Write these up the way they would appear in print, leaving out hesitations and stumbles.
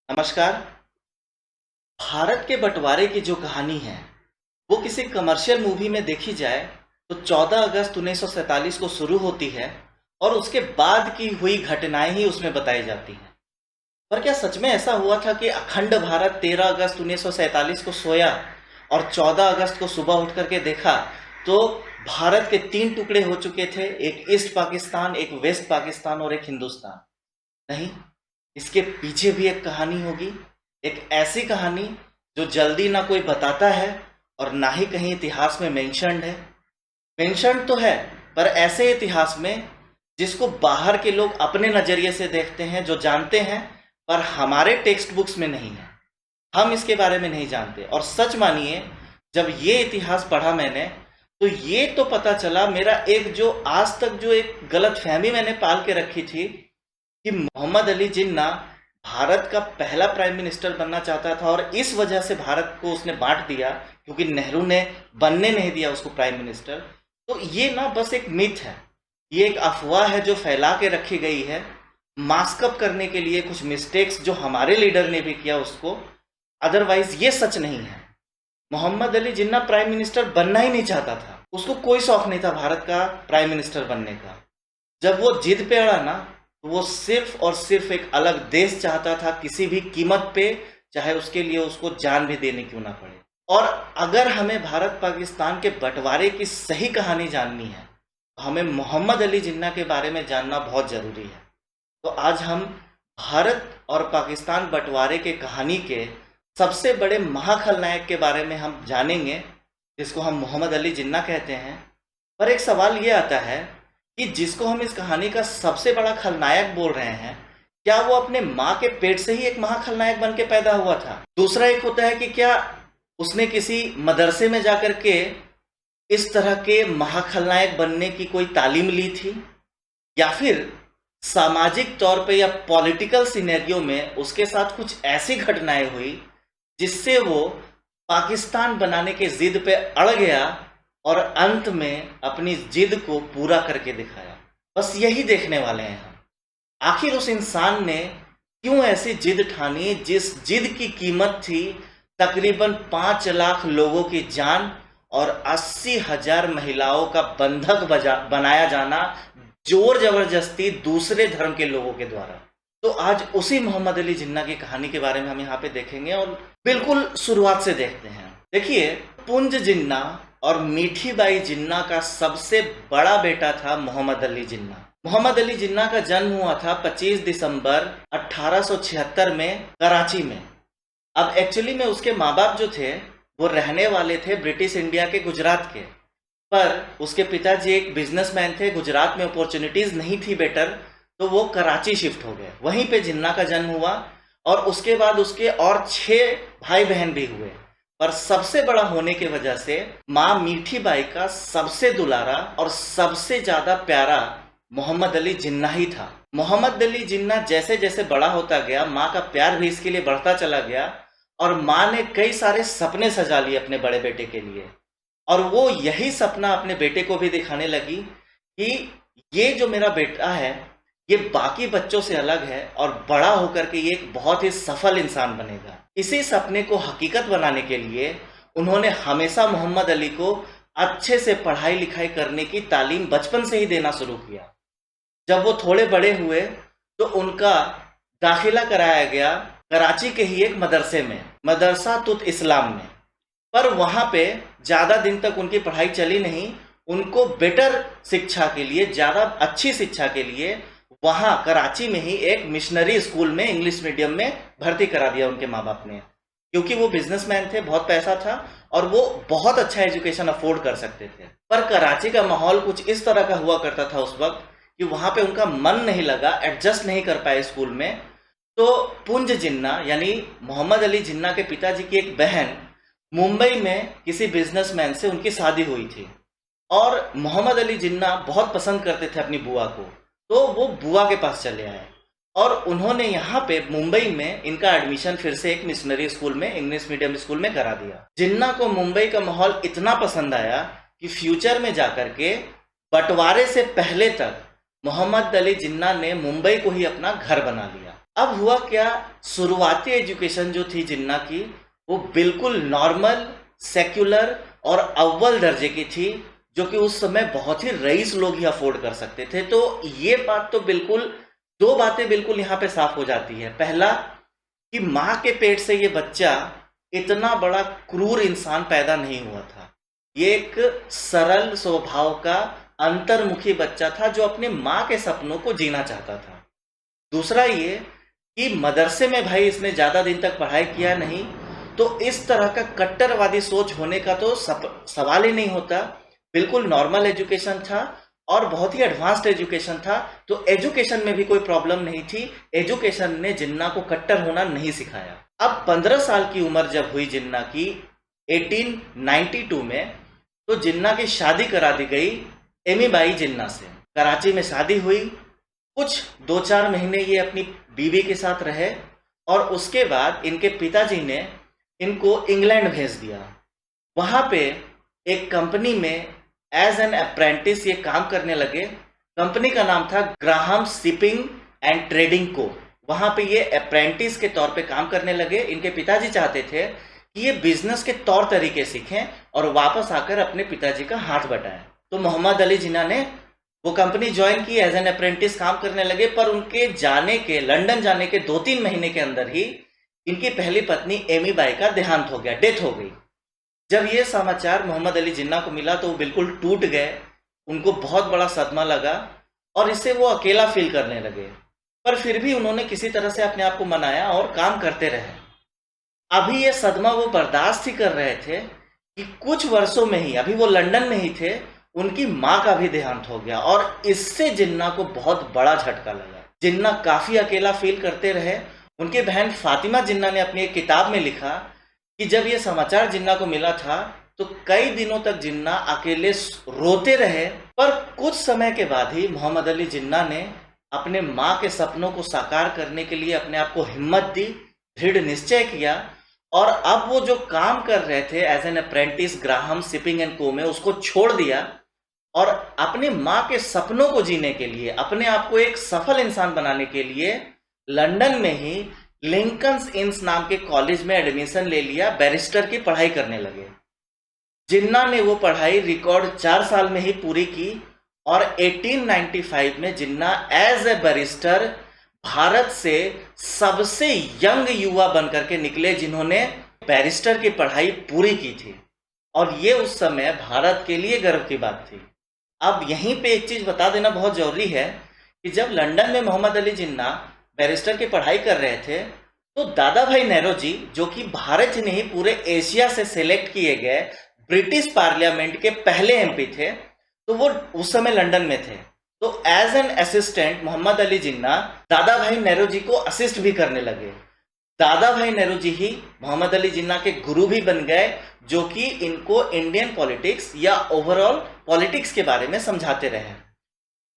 नमस्कार। भारत के बंटवारे की जो कहानी है वो किसी कमर्शियल मूवी में देखी जाए तो 14 अगस्त 1947 को शुरू होती है और उसके बाद की हुई घटनाएं ही उसमें बताई जाती हैं। पर क्या सच में ऐसा हुआ था कि अखंड भारत 13 अगस्त 1947 को सोया और 14 अगस्त को सुबह उठ करके देखा तो भारत के 3 टुकड़े हो चुके थे, एक ईस्ट पाकिस्तान, एक वेस्ट पाकिस्तान और एक हिंदुस्तान? नहीं, इसके पीछे भी एक कहानी होगी। एक ऐसी कहानी जो जल्दी ना कोई बताता है और ना ही कहीं इतिहास में मेंशन्ड है। मेंशन्ड तो है पर ऐसे इतिहास में जिसको बाहर के लोग अपने नज़रिए से देखते हैं, जो जानते हैं, पर हमारे टेक्स्ट बुक्स में नहीं है। हम इसके बारे में नहीं जानते। और सच मानिए, जब ये इतिहास पढ़ा मैंने तो ये तो पता चला, मेरा एक जो आज तक जो एक गलत फहमी मैंने पाल के रखी थी कि मोहम्मद अली जिन्ना भारत का पहला प्राइम मिनिस्टर बनना चाहता था और इस वजह से भारत को उसने बांट दिया क्योंकि नेहरू ने बनने नहीं दिया उसको प्राइम मिनिस्टर। तो ये ना बस एक मिथ है, ये एक अफवाह है जो फैला के रखी गई है मास्कअप करने के लिए कुछ मिस्टेक्स जो हमारे लीडर ने भी किया उसको। अदरवाइज ये सच नहीं है। मोहम्मद अली जिन्ना प्राइम मिनिस्टर बनना ही नहीं चाहता था, उसको कोई शौक नहीं था भारत का प्राइम मिनिस्टर बनने का। जब वो जिद पे अड़ा ना तो वो सिर्फ और सिर्फ एक अलग देश चाहता था, किसी भी कीमत पे, चाहे उसके लिए उसको जान भी देने क्यों ना पड़े। और अगर हमें भारत पाकिस्तान के बंटवारे की सही कहानी जाननी है तो हमें मोहम्मद अली जिन्ना के बारे में जानना बहुत ज़रूरी है। तो आज हम भारत और पाकिस्तान बंटवारे के कहानी के सबसे बड़े महाखलनायक के बारे में हम जानेंगे, जिसको हम मोहम्मद अली जिन्ना कहते हैं। पर एक सवाल ये आता है कि जिसको हम इस कहानी का सबसे बड़ा खलनायक बोल रहे हैं, क्या वो अपने माँ के पेट से ही एक महाखलनायक बन के पैदा हुआ था? दूसरा एक होता है कि क्या उसने किसी मदरसे में जाकर के इस तरह के महाखलनायक बनने की कोई तालीम ली थी, या फिर सामाजिक तौर पे या पॉलिटिकल सिनेरियो में उसके साथ कुछ ऐसी घटनाएं हुई जिससे वो पाकिस्तान बनाने के जिद पे अड़ गया और अंत में अपनी जिद को पूरा करके दिखाया। बस यही देखने वाले हैं हम। आखिर उस इंसान ने क्यों ऐसी जिद ठानी जिस जिद की कीमत थी तकरीबन 5 लाख लोगों की जान और 80,000 महिलाओं का बंधक बनाया जाना जोर जबरदस्ती दूसरे धर्म के लोगों के द्वारा। तो आज उसी मोहम्मद अली जिन्ना की कहानी के बारे में हम यहाँ पे देखेंगे और बिल्कुल शुरुआत से देखते हैं। देखिए, पुंज जिन्ना और मीठी बाई जिन्ना का सबसे बड़ा बेटा था मोहम्मद अली जिन्ना। मोहम्मद अली जिन्ना का जन्म हुआ था 25 दिसंबर 1876 में कराची में। अब एक्चुअली में उसके माँ बाप जो थे वो रहने वाले थे ब्रिटिश इंडिया के गुजरात के, पर उसके पिताजी एक बिजनेसमैन थे। गुजरात में अपॉर्चुनिटीज नहीं थी बेटर, तो वो कराची शिफ्ट हो गए। वहीं पे जिन्ना का जन्म हुआ और उसके बाद उसके और 6 भाई बहन भी हुए। पर सबसे बड़ा होने की वजह से माँ मीठी बाई का सबसे दुलारा और सबसे ज्यादा प्यारा मोहम्मद अली जिन्ना ही था। मोहम्मद अली जिन्ना जैसे जैसे बड़ा होता गया, माँ का प्यार भी इसके लिए बढ़ता चला गया और माँ ने कई सारे सपने सजा लिए अपने बड़े बेटे के लिए। और वो यही सपना अपने बेटे को भी दिखाने लगी कि ये जो मेरा बेटा है ये बाकी बच्चों से अलग है और बड़ा होकर के ये एक बहुत ही सफल इंसान बनेगा। इसी सपने को हकीकत बनाने के लिए उन्होंने हमेशा मोहम्मद अली को अच्छे से पढ़ाई लिखाई करने की तालीम बचपन से ही देना शुरू किया। जब वो थोड़े बड़े हुए तो उनका दाखिला कराया गया कराची के ही एक मदरसे में, मदरसा तुत इस्लाम में। पर वहाँ पे ज़्यादा दिन तक उनकी पढ़ाई चली नहीं। उनको बेटर शिक्षा के लिए, ज़्यादा अच्छी शिक्षा के लिए वहाँ कराची में ही एक मिशनरी स्कूल में, इंग्लिश मीडियम में भर्ती करा दिया उनके माँ बाप ने, क्योंकि वो बिजनेसमैन थे, बहुत पैसा था और वो बहुत अच्छा एजुकेशन अफोर्ड कर सकते थे। पर कराची का माहौल कुछ इस तरह का हुआ करता था उस वक्त कि वहाँ पे उनका मन नहीं लगा, एडजस्ट नहीं कर पाए स्कूल में। तो पुंज जिन्ना यानी मोहम्मद अली जिन्ना के पिताजी की एक बहन मुंबई में किसी बिजनेसमैन से उनकी शादी हुई थी और मोहम्मद अली जिन्ना बहुत पसंद करते थे अपनी बुआ को, तो वो बुआ के पास चले आए और उन्होंने यहाँ पे मुंबई में इनका एडमिशन फिर से एक मिशनरी स्कूल में, इंग्लिश मीडियम स्कूल में करा दिया। जिन्ना को मुंबई का माहौल इतना पसंद आया कि फ्यूचर में जाकर के बंटवारे से पहले तक मोहम्मद अली जिन्ना ने मुंबई को ही अपना घर बना लिया। अब हुआ क्या, शुरुआती एजुकेशन जो थी जिन्ना की, वो बिल्कुल नॉर्मल, सेक्युलर और अव्वल दर्जे की थी, जो कि उस समय बहुत ही रईस लोग ही अफोर्ड कर सकते थे। तो ये बात तो बिल्कुल, दो बातें बिल्कुल यहाँ पे साफ हो जाती है। पहला कि माँ के पेट से ये बच्चा इतना बड़ा क्रूर इंसान पैदा नहीं हुआ था। ये एक सरल स्वभाव का अंतर्मुखी बच्चा था जो अपने माँ के सपनों को जीना चाहता था। दूसरा ये कि मदरसे में भाई इसने ज़्यादा दिन तक पढ़ाई किया नहीं, तो इस तरह का कट्टरवादी सोच होने का तो सवाल ही नहीं होता। बिल्कुल नॉर्मल एजुकेशन था और बहुत ही एडवांस्ड एजुकेशन था, तो एजुकेशन में भी कोई प्रॉब्लम नहीं थी। एजुकेशन ने जिन्ना को कट्टर होना नहीं सिखाया। अब 15 साल की उम्र जब हुई जिन्ना की 1892 में, तो जिन्ना की शादी करा दी गई एमी बाई जिन्ना से। कराची में शादी हुई, कुछ 2-4 महीने ये अपनी बीवी के साथ रहे और उसके बाद इनके पिताजी ने इनको इंग्लैंड भेज दिया। वहाँ पे एक कंपनी में एज एन अप्रेंटिस ये काम करने लगे। कंपनी का नाम था ग्राहम शिपिंग एंड ट्रेडिंग को। वहाँ पे ये अप्रेंटिस के तौर पे काम करने लगे। इनके पिताजी चाहते थे कि ये बिजनेस के तौर तरीके सीखें और वापस आकर अपने पिताजी का हाथ बटाएं। तो मोहम्मद अली जिन्ना ने वो कंपनी ज्वाइन की, एज एन अप्रेंटिस काम करने लगे। पर उनके लंदन जाने के 2-3 महीने के अंदर ही इनकी पहली पत्नी एमी बाई का देहांत हो गया, डेथ हो गई। जब ये समाचार मोहम्मद अली जिन्ना को मिला तो वो बिल्कुल टूट गए। उनको बहुत बड़ा सदमा लगा और इससे वो अकेला फील करने लगे। पर फिर भी उन्होंने किसी तरह से अपने आप को मनाया और काम करते रहे। अभी ये सदमा वो बर्दाश्त ही कर रहे थे कि कुछ वर्षों में ही, अभी वो लंदन में ही थे, उनकी माँ का भी देहांत हो गया और इससे जिन्ना को बहुत बड़ा झटका लगा। जिन्ना काफी अकेला फील करते रहे। उनकी बहन फातिमा जिन्ना ने अपनी एक किताब में लिखा कि जब ये समाचार जिन्ना को मिला था तो कई दिनों तक जिन्ना अकेले रोते रहे। पर कुछ समय के बाद ही मोहम्मद अली जिन्ना ने अपने माँ के सपनों को साकार करने के लिए अपने आप को हिम्मत दी, दृढ़ निश्चय किया और अब वो जो काम कर रहे थे as an apprentice Graham shipping and co में, उसको छोड़ दिया और अपने माँ के सपनों को जीने के लिए, अपने आप को एक सफल इंसान बनाने के लिए लंदन में ही लिंकन्स इन्स नाम के कॉलेज में एडमिशन ले लिया। बैरिस्टर की पढ़ाई करने लगे। जिन्ना ने वो पढ़ाई रिकॉर्ड 4 साल में ही पूरी की और 1895 में जिन्ना एज ए बैरिस्टर भारत से सबसे यंग युवा बनकर के निकले जिन्होंने बैरिस्टर की पढ़ाई पूरी की थी। और ये उस समय भारत के लिए गर्व की बात थी। अब यहीं पे एक चीज बता देना बहुत जरूरी है कि जब लंदन में मोहम्मद अली जिन्ना बैरिस्टर की पढ़ाई कर रहे थे तो दादा भाई नेहरू जो कि भारत ही नहीं पूरे एशिया से सिलेक्ट किए गए ब्रिटिश पार्लियामेंट के पहले एमपी थे, तो वो उस समय लंदन में थे। तो as an assistant Mohammad Ali Jinnah Dadabhai Nehru ji को असिस्ट भी करने लगे। दादा भाई नेहरू जी ही मोहम्मद अली जिन्ना के गुरु भी बन गए, जो कि इनको इंडियन पॉलिटिक्स या ओवरऑल पॉलिटिक्स के बारे में समझाते रहे।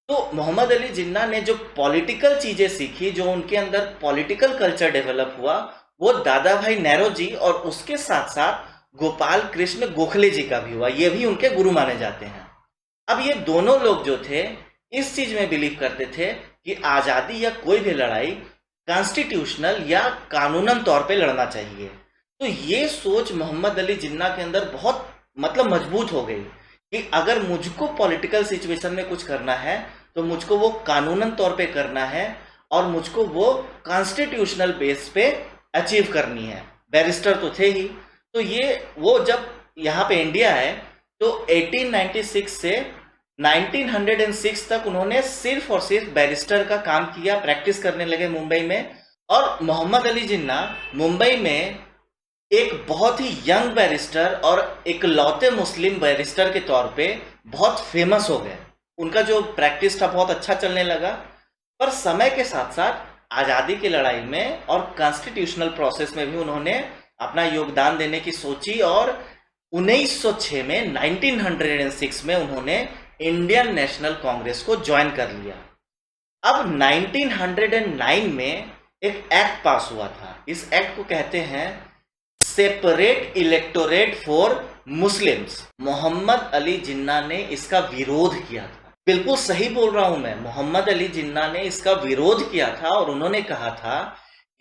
तो मोहम्मद अली जिन्ना ने जो पॉलिटिकल चीजें सीखी, जो उनके अंदर पॉलिटिकल कल्चर डेवलप हुआ, वो दादा भाई नेहरू जी और उसके साथ साथ गोपाल कृष्ण गोखले जी का भी हुआ। ये भी उनके गुरु माने जाते हैं। अब ये दोनों लोग जो थे इस चीज में बिलीव करते थे कि आजादी या कोई भी लड़ाई कॉन्स्टिट्यूशनल या कानूनन तौर पे लड़ना चाहिए। तो ये सोच मोहम्मद अली जिन्ना के अंदर बहुत मजबूत हो गई कि अगर मुझको पॉलिटिकल सिचुएशन में कुछ करना है तो मुझको वो कानूनन तौर पे करना है और मुझको वो कॉन्स्टिट्यूशनल बेस पे अचीव करनी है। बैरिस्टर तो थे ही। तो ये वो जब यहाँ पे इंडिया आए तो 1896 से 1906 तक उन्होंने सिर्फ और सिर्फ बैरिस्टर का काम किया, प्रैक्टिस करने लगे मुंबई में। और मोहम्मद अली जिन्ना मुंबई में एक बहुत ही यंग बैरिस्टर और इकलौते मुस्लिम बैरिस्टर के तौर पे बहुत फेमस हो गए। उनका जो प्रैक्टिस था बहुत अच्छा चलने लगा। पर समय के साथ साथ आज़ादी की लड़ाई में और कॉन्स्टिट्यूशनल प्रोसेस में भी उन्होंने अपना योगदान देने की सोची और 1906 में 1906 में उन्होंने इंडियन नेशनल कांग्रेस को ज्वाइन कर लिया। अब 1909 में एक एक्ट पास हुआ था। इस एक्ट को कहते हैं separate electorate for Muslims. Mohammad Ali Jinnah ने इसका विरोध किया था। बिल्कुल सही बोल रहा हूं मैं। मोहम्मद अली जिन्ना ने इसका विरोध किया था और उन्होंने कहा था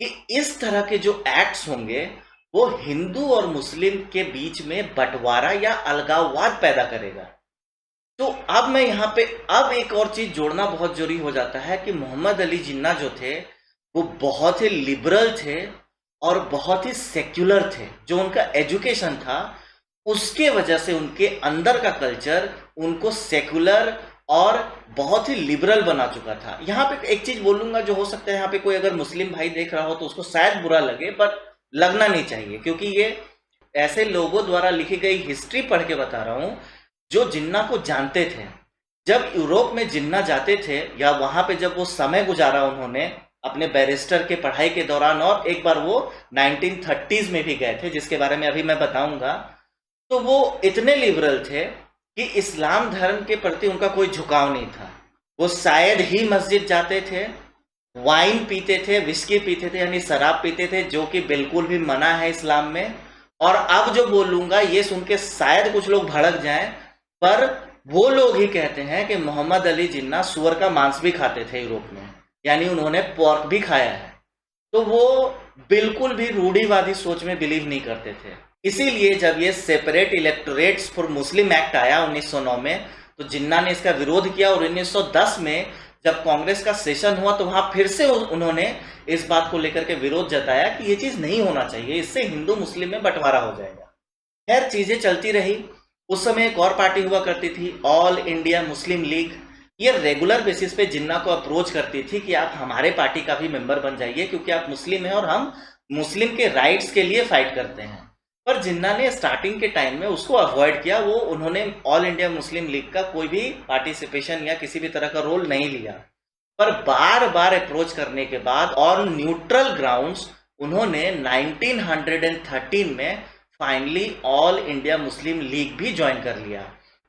कि इस तरह के जो एक्ट्स होंगे वो हिंदू और मुस्लिम के बीच में बंटवारा या अलगाववाद पैदा करेगा। तो अब मैं यहाँ पे अब एक और चीज जोड़ना बहुत जरूरी हो जाता है कि मोहम्मद अली जिन्ना जो थे वो बहुत ही लिबरल थे और बहुत ही सेक्युलर थे। जो उनका एजुकेशन था उसके वजह से उनके अंदर का कल्चर उनको सेक्युलर और बहुत ही लिबरल बना चुका था। यहाँ पे एक चीज बोलूंगा जो हो सकता है यहाँ पे कोई अगर मुस्लिम भाई देख रहा हो तो उसको शायद बुरा लगे, पर लगना नहीं चाहिए, क्योंकि ये ऐसे लोगों द्वारा लिखी गई हिस्ट्री पढ़ के बता रहा हूँ जो जिन्ना को जानते थे। जब यूरोप में जिन्ना जाते थे या वहां पे जब वो समय गुजारा उन्होंने अपने बैरिस्टर के पढ़ाई के दौरान, और एक बार वो 1930s में भी गए थे जिसके बारे में अभी मैं बताऊंगा, तो वो इतने लिबरल थे कि इस्लाम धर्म के प्रति उनका कोई झुकाव नहीं था। वो शायद ही मस्जिद जाते थे, वाइन पीते थे, विस्की पीते थे यानी शराब पीते थे, जो कि बिल्कुल भी मना है इस्लाम में। और अब जो बोलूंगा ये सुन के शायद कुछ लोग भड़क जाएं, पर वो लोग ही कहते हैं कि मोहम्मद अली जिन्ना सुअर का मांस भी खाते थे यूरोप में, यानी उन्होंने पोर्क भी खाया है। तो वो बिल्कुल भी रूढ़िवादी सोच में बिलीव नहीं करते थे। इसीलिए जब ये separate electorates for Muslim act आया 1909 में, तो जिन्ना ने इसका विरोध किया और 1910 में जब कांग्रेस का सेशन हुआ तो वहां फिर से उन्होंने इस बात को लेकर के विरोध जताया कि ये चीज नहीं होना चाहिए, इससे हिंदू मुस्लिम में बंटवारा हो जाएगा। खैर चीजें चलती रही। उस समय एक और पार्टी हुआ करती थी, ऑल इंडिया मुस्लिम लीग। ये रेगुलर बेसिस पे जिन्ना को अप्रोच करती थी कि आप हमारे पार्टी का भी मेंबर बन जाइए क्योंकि आप मुस्लिम हैं और हम मुस्लिम के राइट्स के लिए फाइट करते हैं। पर जिन्ना ने स्टार्टिंग के टाइम में उसको अवॉइड किया। वो उन्होंने ऑल इंडिया मुस्लिम लीग का कोई भी पार्टिसिपेशन या किसी भी तरह का रोल नहीं लिया। पर बार बार अप्रोच करने के बाद ऑन न्यूट्रल ग्राउंड्स उन्होंने 1913 में finally all India Muslim league भी ज्वाइन कर लिया।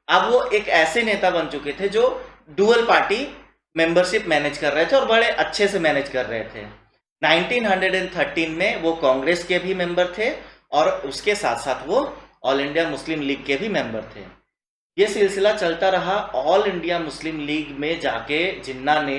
अब वो एक ऐसे नेता बन चुके थे जो डुअल पार्टी मेंबरशिप मैनेज कर रहे थे और बड़े अच्छे से मैनेज कर रहे थे। 1913 में वो कांग्रेस के भी मेंबर थे और उसके साथ साथ वो ऑल इंडिया मुस्लिम लीग के भी मेंबर थे। ये सिलसिला चलता रहा। ऑल इंडिया मुस्लिम लीग में जाके जिन्ना ने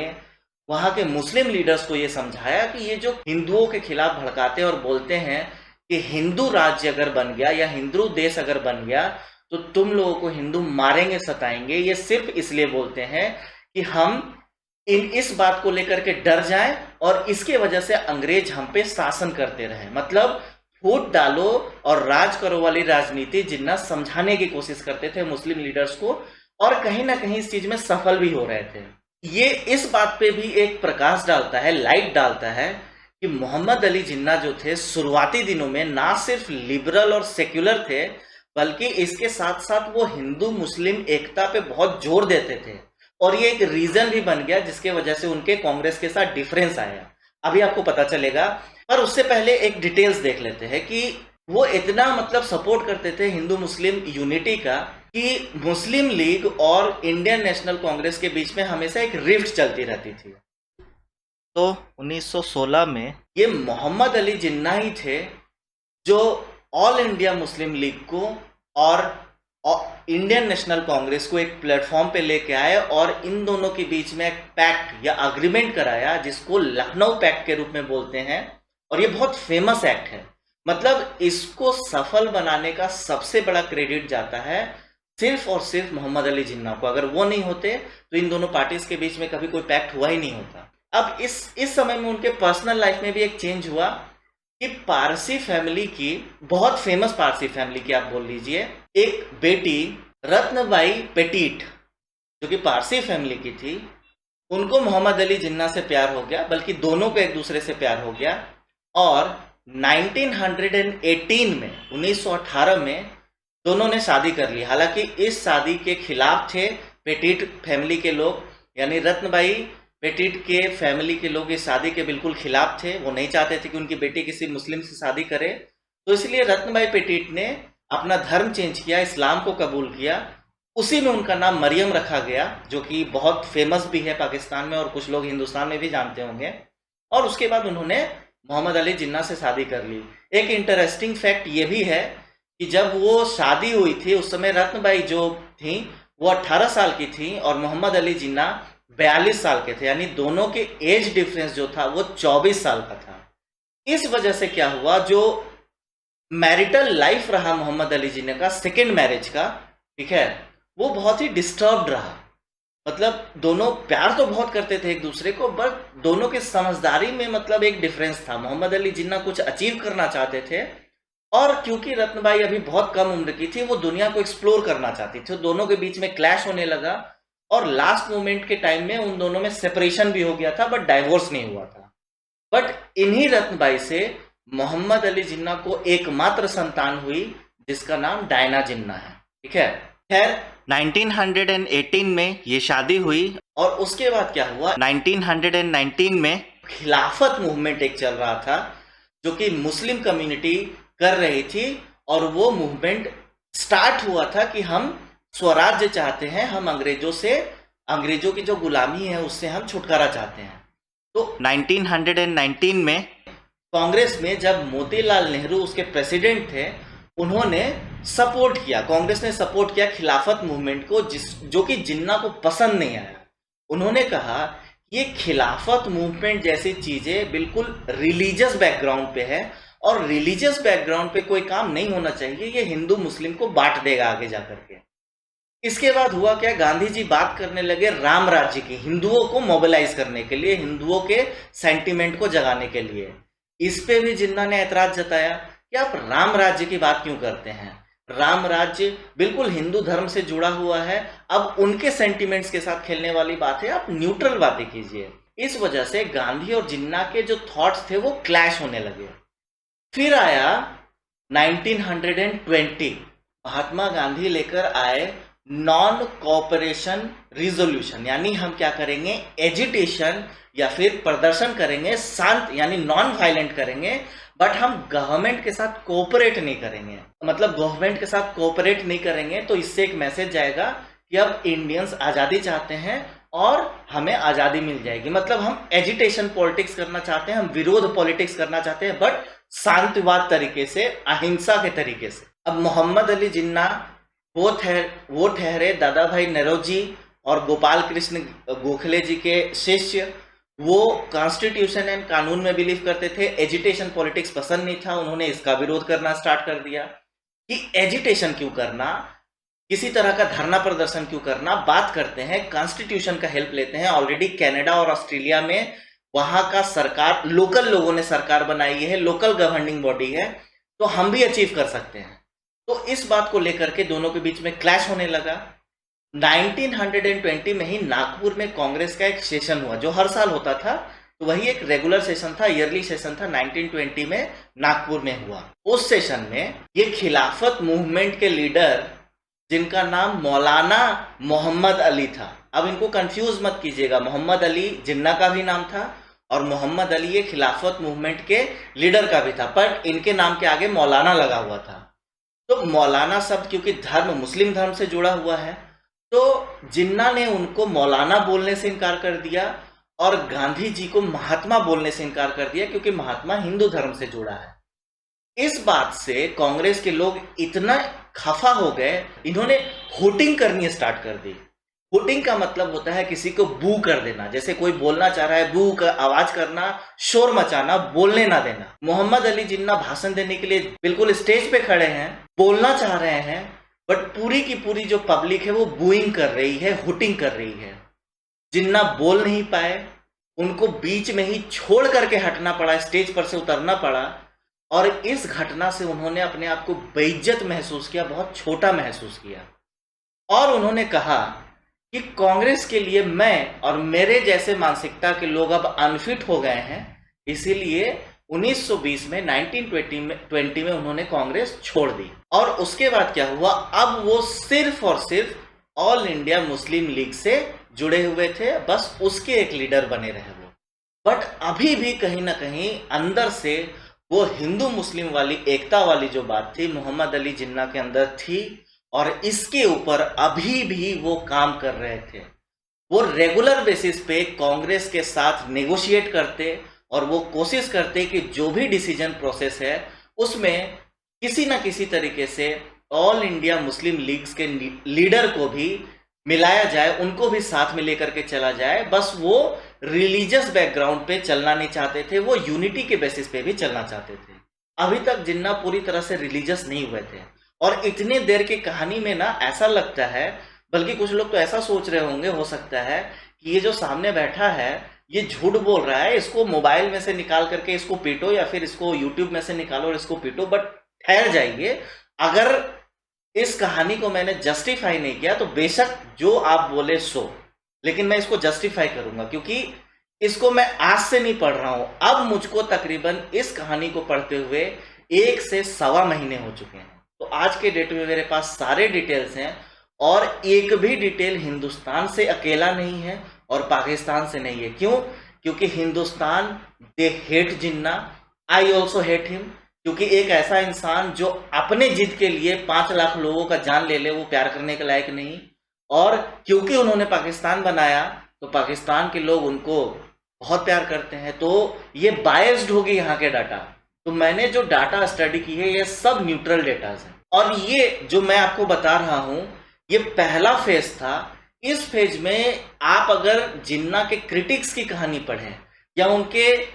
वहां के मुस्लिम लीडर्स को ये समझाया कि ये जो हिंदुओं के खिलाफ भड़काते और बोलते हैं कि हिंदू राज्य अगर बन गया या हिंदू देश अगर बन गया तो तुम लोगों को हिंदू मारेंगे, सताएंगे, ये सिर्फ इसलिए बोलते हैं कि हम इस बात को लेकर के डर जाएं और इसके वजह से अंग्रेज हम पे शासन करते रहे। मतलब फूट डालो और राज करो वाली राजनीति जिन्ना समझाने की कोशिश करते थे मुस्लिम लीडर्स को, और कहीं ना कहीं इस चीज में सफल भी हो रहे थे। ये इस बात पे भी एक प्रकाश डालता है, लाइट डालता है कि मोहम्मद अली जिन्ना जो थे शुरुआती दिनों में ना सिर्फ लिबरल और सेक्युलर थे, बल्कि इसके साथ साथ वो हिंदू मुस्लिम एकता पे बहुत जोर देते थे। और ये एक रीजन भी बन गया जिसके वजह से उनके कांग्रेस के साथ डिफरेंस आया, अभी आपको पता चलेगा। पर उससे पहले एक डिटेल्स देख लेते हैं कि वो इतना मतलब सपोर्ट करते थे हिंदू मुस्लिम यूनिटी का कि मुस्लिम लीग और इंडियन नेशनल कांग्रेस के बीच में हमेशा एक रिफ्ट चलती रहती थी। तो 1916 में ये मोहम्मद अली जिन्ना ही थे जो ऑल इंडिया मुस्लिम लीग को और इंडियन नेशनल कांग्रेस को एक प्लेटफॉर्म पे लेके आए और इन दोनों के बीच में एक पैक्ट या अग्रीमेंट कराया जिसको लखनऊ पैक्ट के रूप में बोलते हैं। और ये बहुत फेमस एक्ट है। मतलब इसको सफल बनाने का सबसे बड़ा क्रेडिट जाता है सिर्फ और सिर्फ मोहम्मद अली जिन्ना को। अगर वो नहीं होते तो इन दोनों पार्टीज के बीच में कभी कोई पैक्ट हुआ ही नहीं होता। अब इस समय में उनके पर्सनल लाइफ में भी एक चेंज हुआ कि पारसी फैमिली की, बहुत फेमस पारसी फैमिली की आप बोल लीजिए, एक बेटी रत्नबाई पेटीट जो कि पारसी फैमिली की थी, उनको मोहम्मद अली जिन्ना से प्यार हो गया, बल्कि दोनों को एक दूसरे से प्यार हो गया। और 1918 में 1918 में दोनों ने शादी कर ली। हालांकि इस शादी के खिलाफ थे पेटीट फैमिली के लोग, यानी रत्नबाई पेटीट के फैमिली के लोग इस शादी के बिल्कुल खिलाफ थे। वो नहीं चाहते थे कि उनकी बेटी किसी मुस्लिम से शादी करे, तो इसलिए रत्नबाई पेटीट ने अपना धर्म चेंज किया, इस्लाम को कबूल किया। उसी में उनका नाम मरियम रखा गया जो कि बहुत फेमस भी है पाकिस्तान में और कुछ लोग हिंदुस्तान में भी जानते होंगे। और उसके बाद उन्होंने मोहम्मद अली जिन्ना से शादी कर ली। एक इंटरेस्टिंग फैक्ट ये भी है कि जब वो शादी हुई थी उस समय रत्नबाई जो थी वो 18 साल की थी और मोहम्मद अली जिन्ना 42 साल के थे, यानी दोनों के एज डिफरेंस जो था वो 24 साल का था। इस वजह से क्या हुआ, जो मैरिटल लाइफ रहा मोहम्मद अली जिन्ना का सेकेंड मैरिज का, ठीक है, वो बहुत ही डिस्टर्ब्ड रहा। मतलब दोनों प्यार तो बहुत करते थे एक दूसरे को, बट दोनों की समझदारी में मतलब एक डिफरेंस था। मोहम्मद अली जिन्ना कुछ अचीव करना चाहते थे और क्योंकि रत्नबाई अभी बहुत कम उम्र की थी, वो दुनिया को एक्सप्लोर करना चाहती थी। दोनों के बीच में क्लैश होने लगा और लास्ट मोमेंट के टाइम में उन दोनों में सेपरेशन भी हो गया था, बट डाइवोर्स नहीं हुआ था। बट इन्हीं रत्नबाई से मोहम्मद अली जिन्ना को एकमात्र संतान हुई जिसका नाम डायना जिन्ना है, ठीक है। खैर 1918 में ये शादी हुई और उसके बाद क्या हुआ, 1919 में खिलाफत मूवमेंट एक चल रहा था जो कि मुस्लिम कम्युनिटी कर रही थी और वो मूवमेंट स्टार्ट हुआ था कि हम स्वराज्य चाहते हैं, हम अंग्रेजों की जो गुलामी है उससे हम छुटकारा चाहते हैं। तो 1919 में कांग्रेस में जब मोतीलाल नेहरू उसके प्रेसिडेंट थे, उन्होंने सपोर्ट किया, कांग्रेस ने सपोर्ट किया खिलाफत मूवमेंट को, जो कि जिन्ना को पसंद नहीं आया। उन्होंने कहा ये खिलाफत मूवमेंट जैसी चीजें बिल्कुल रिलीजियस बैकग्राउंड पे है और रिलीजियस बैकग्राउंड पे कोई काम नहीं होना चाहिए, ये हिंदू मुस्लिम को बांट देगा आगे जाकर के। इसके बाद हुआ क्या, गांधी जी बात करने लगे राम राज्य की, हिंदुओं को मोबिलाइज करने के लिए, हिंदुओं के सेंटिमेंट को जगाने के लिए। इस पे भी जिन्ना ने ऐतराज जताया कि आप राम राज्य की बात क्यों करते हैं, राम राज्य बिल्कुल हिंदू धर्म से जुड़ा हुआ है, अब उनके सेंटिमेंट्स के साथ खेलने वाली बात है, आप न्यूट्रल बातें कीजिए। इस वजह से गांधी और जिन्ना के जो थॉट्स थे वो क्लैश होने लगे। फिर आया 1920, महात्मा गांधी लेकर आए नॉन कोऑपरेशन रिजोल्यूशन, यानी हम क्या करेंगे, एजिटेशन या फिर प्रदर्शन करेंगे, शांत यानी नॉन वायलेंट करेंगे, बट हम गवर्नमेंट के साथ कोऑपरेट नहीं करेंगे। मतलब गवर्नमेंट के साथ कोऑपरेट नहीं करेंगे तो इससे एक मैसेज जाएगा कि अब इंडियंस आज़ादी चाहते हैं और हमें आज़ादी मिल जाएगी। मतलब हम एजिटेशन पॉलिटिक्स करना चाहते हैं, हम विरोध पॉलिटिक्स करना चाहते हैं, बट शांतिवाद तरीके से, अहिंसा के तरीके से। अब मोहम्मद अली जिन्ना वो ठहरे दादा भाई नौरोजी और गोपाल कृष्ण गोखले जी के शिष्य। वो कॉन्स्टिट्यूशन एंड कानून में बिलीव करते थे, एजिटेशन पॉलिटिक्स पसंद नहीं था, उन्होंने इसका विरोध करना स्टार्ट कर दिया कि एजिटेशन क्यों करना, किसी तरह का धरना प्रदर्शन क्यों करना, बात करते हैं कॉन्स्टिट्यूशन का हेल्प लेते हैं। ऑलरेडी कनाडा और ऑस्ट्रेलिया में वहां का सरकार, लोकल लोगों ने सरकार बनाई है, लोकल गवर्निंग बॉडी है, तो हम भी अचीव कर सकते हैं। तो इस बात को लेकर के दोनों के बीच में क्लैश होने लगा। 1920 में ही नागपुर में कांग्रेस का एक सेशन हुआ जो हर साल होता था, तो वही एक रेगुलर सेशन था, ईयरली सेशन था, 1920 में नागपुर में हुआ। उस सेशन में ये खिलाफत मूवमेंट के लीडर जिनका नाम मौलाना मोहम्मद अली था, अब इनको कंफ्यूज मत कीजिएगा, मोहम्मद अली जिन्ना का भी नाम था और मोहम्मद अली ये खिलाफत मूवमेंट के लीडर का भी था, पर इनके नाम के आगे मौलाना लगा हुआ था। तो मौलाना शब्द क्योंकि धर्म मुस्लिम धर्म से जुड़ा हुआ है, तो जिन्ना ने उनको मौलाना बोलने से इनकार कर दिया और गांधी जी को महात्मा बोलने से इनकार कर दिया, क्योंकि महात्मा हिंदू धर्म से जुड़ा है। इस बात से कांग्रेस के लोग इतना खफा हो गए, इन्होंने होटिंग करनी स्टार्ट कर दी। होटिंग का मतलब होता है किसी को बू कर देना, जैसे कोई बोलना चाह रहा है, बू का आवाज करना, शोर मचाना, बोलने ना देना। मोहम्मद अली जिन्ना भाषण देने के लिए बिल्कुल स्टेज पे खड़े हैं, बोलना चाह रहे हैं, बट पूरी की पूरी जो पब्लिक है वो बूइंग कर रही है, हुटिंग कर रही है। जिन्ना बोल नहीं पाए, उनको बीच में ही छोड़ करके हटना पड़ा, स्टेज पर से उतरना पड़ा, और इस घटना से उन्होंने अपने आप को बेइज्जत महसूस किया, बहुत छोटा महसूस किया, और उन्होंने कहा कि कांग्रेस के लिए मैं और मेरे जैसे मानसिकता के लोग अब अनफिट हो गए हैं, इसीलिए 1920 में 1920 में उन्होंने कांग्रेस छोड़ दी। और उसके बाद क्या हुआ, अब वो सिर्फ और सिर्फ ऑल इंडिया मुस्लिम लीग से जुड़े हुए थे, बस उसके एक लीडर बने रहे वो। बट अभी भी कहीं ना कहीं अंदर से वो हिंदू मुस्लिम वाली एकता वाली जो बात थी मोहम्मद अली जिन्ना के अंदर थी, और इसके ऊपर अभी भी वो काम कर रहे थे। वो रेगुलर बेसिस पे कांग्रेस के साथ नेगोशिएट करते और वो कोशिश करते कि जो भी डिसीजन प्रोसेस है उसमें किसी ना किसी तरीके से ऑल इंडिया मुस्लिम लीग्स के लीडर को भी मिलाया जाए, उनको भी साथ में लेकर के चला जाए। बस वो रिलीजियस बैकग्राउंड पे चलना नहीं चाहते थे, वो यूनिटी के बेसिस पे भी चलना चाहते थे। अभी तक जिन्ना पूरी तरह से रिलीजियस नहीं हुए थे। और इतने देर की कहानी में ना ऐसा लगता है, बल्कि कुछ लोग तो ऐसा सोच रहे होंगे, हो सकता है कि ये जो सामने बैठा है ये झूठ बोल रहा है, इसको मोबाइल में से निकाल करके इसको पीटो, या फिर इसको यूट्यूब में से निकालो और इसको पीटो। बट ठहर जाइए, अगर इस कहानी को मैंने जस्टिफाई नहीं किया तो बेशक जो आप बोले सो, लेकिन मैं इसको जस्टिफाई करूंगा, क्योंकि इसको मैं आज से नहीं पढ़ रहा हूं। अब मुझको तकरीबन इस कहानी को पढ़ते हुए 1 से सवा महीने हो चुके हैं। तो आज के डेट में मेरे पास सारे डिटेल्स हैं, और एक भी डिटेल हिंदुस्तान से अकेला नहीं है और पाकिस्तान से नहीं है। क्यों? क्योंकि Hindustan they hate Jinnah, I also hate him. क्योंकि एक ऐसा इंसान जो अपने जिद के लिए 5 लाख लोगों का जान ले ले, वो प्यार करने के लायक नहीं। और क्योंकि उन्होंने पाकिस्तान बनाया तो पाकिस्तान के लोग उनको बहुत प्यार करते हैं। तो ये बायस्ड होगी यहाँ के डाटा। तो मैंने जो डाटा स्टडी की है ये सब न्यूट्रल डेटाज है। और ये जो मैं आपको बता रहा हूं ये पहला फेज था। इस फेज में आप अगर जिन्ना के क्रिटिक्स की कहानी पढ़ें या उनके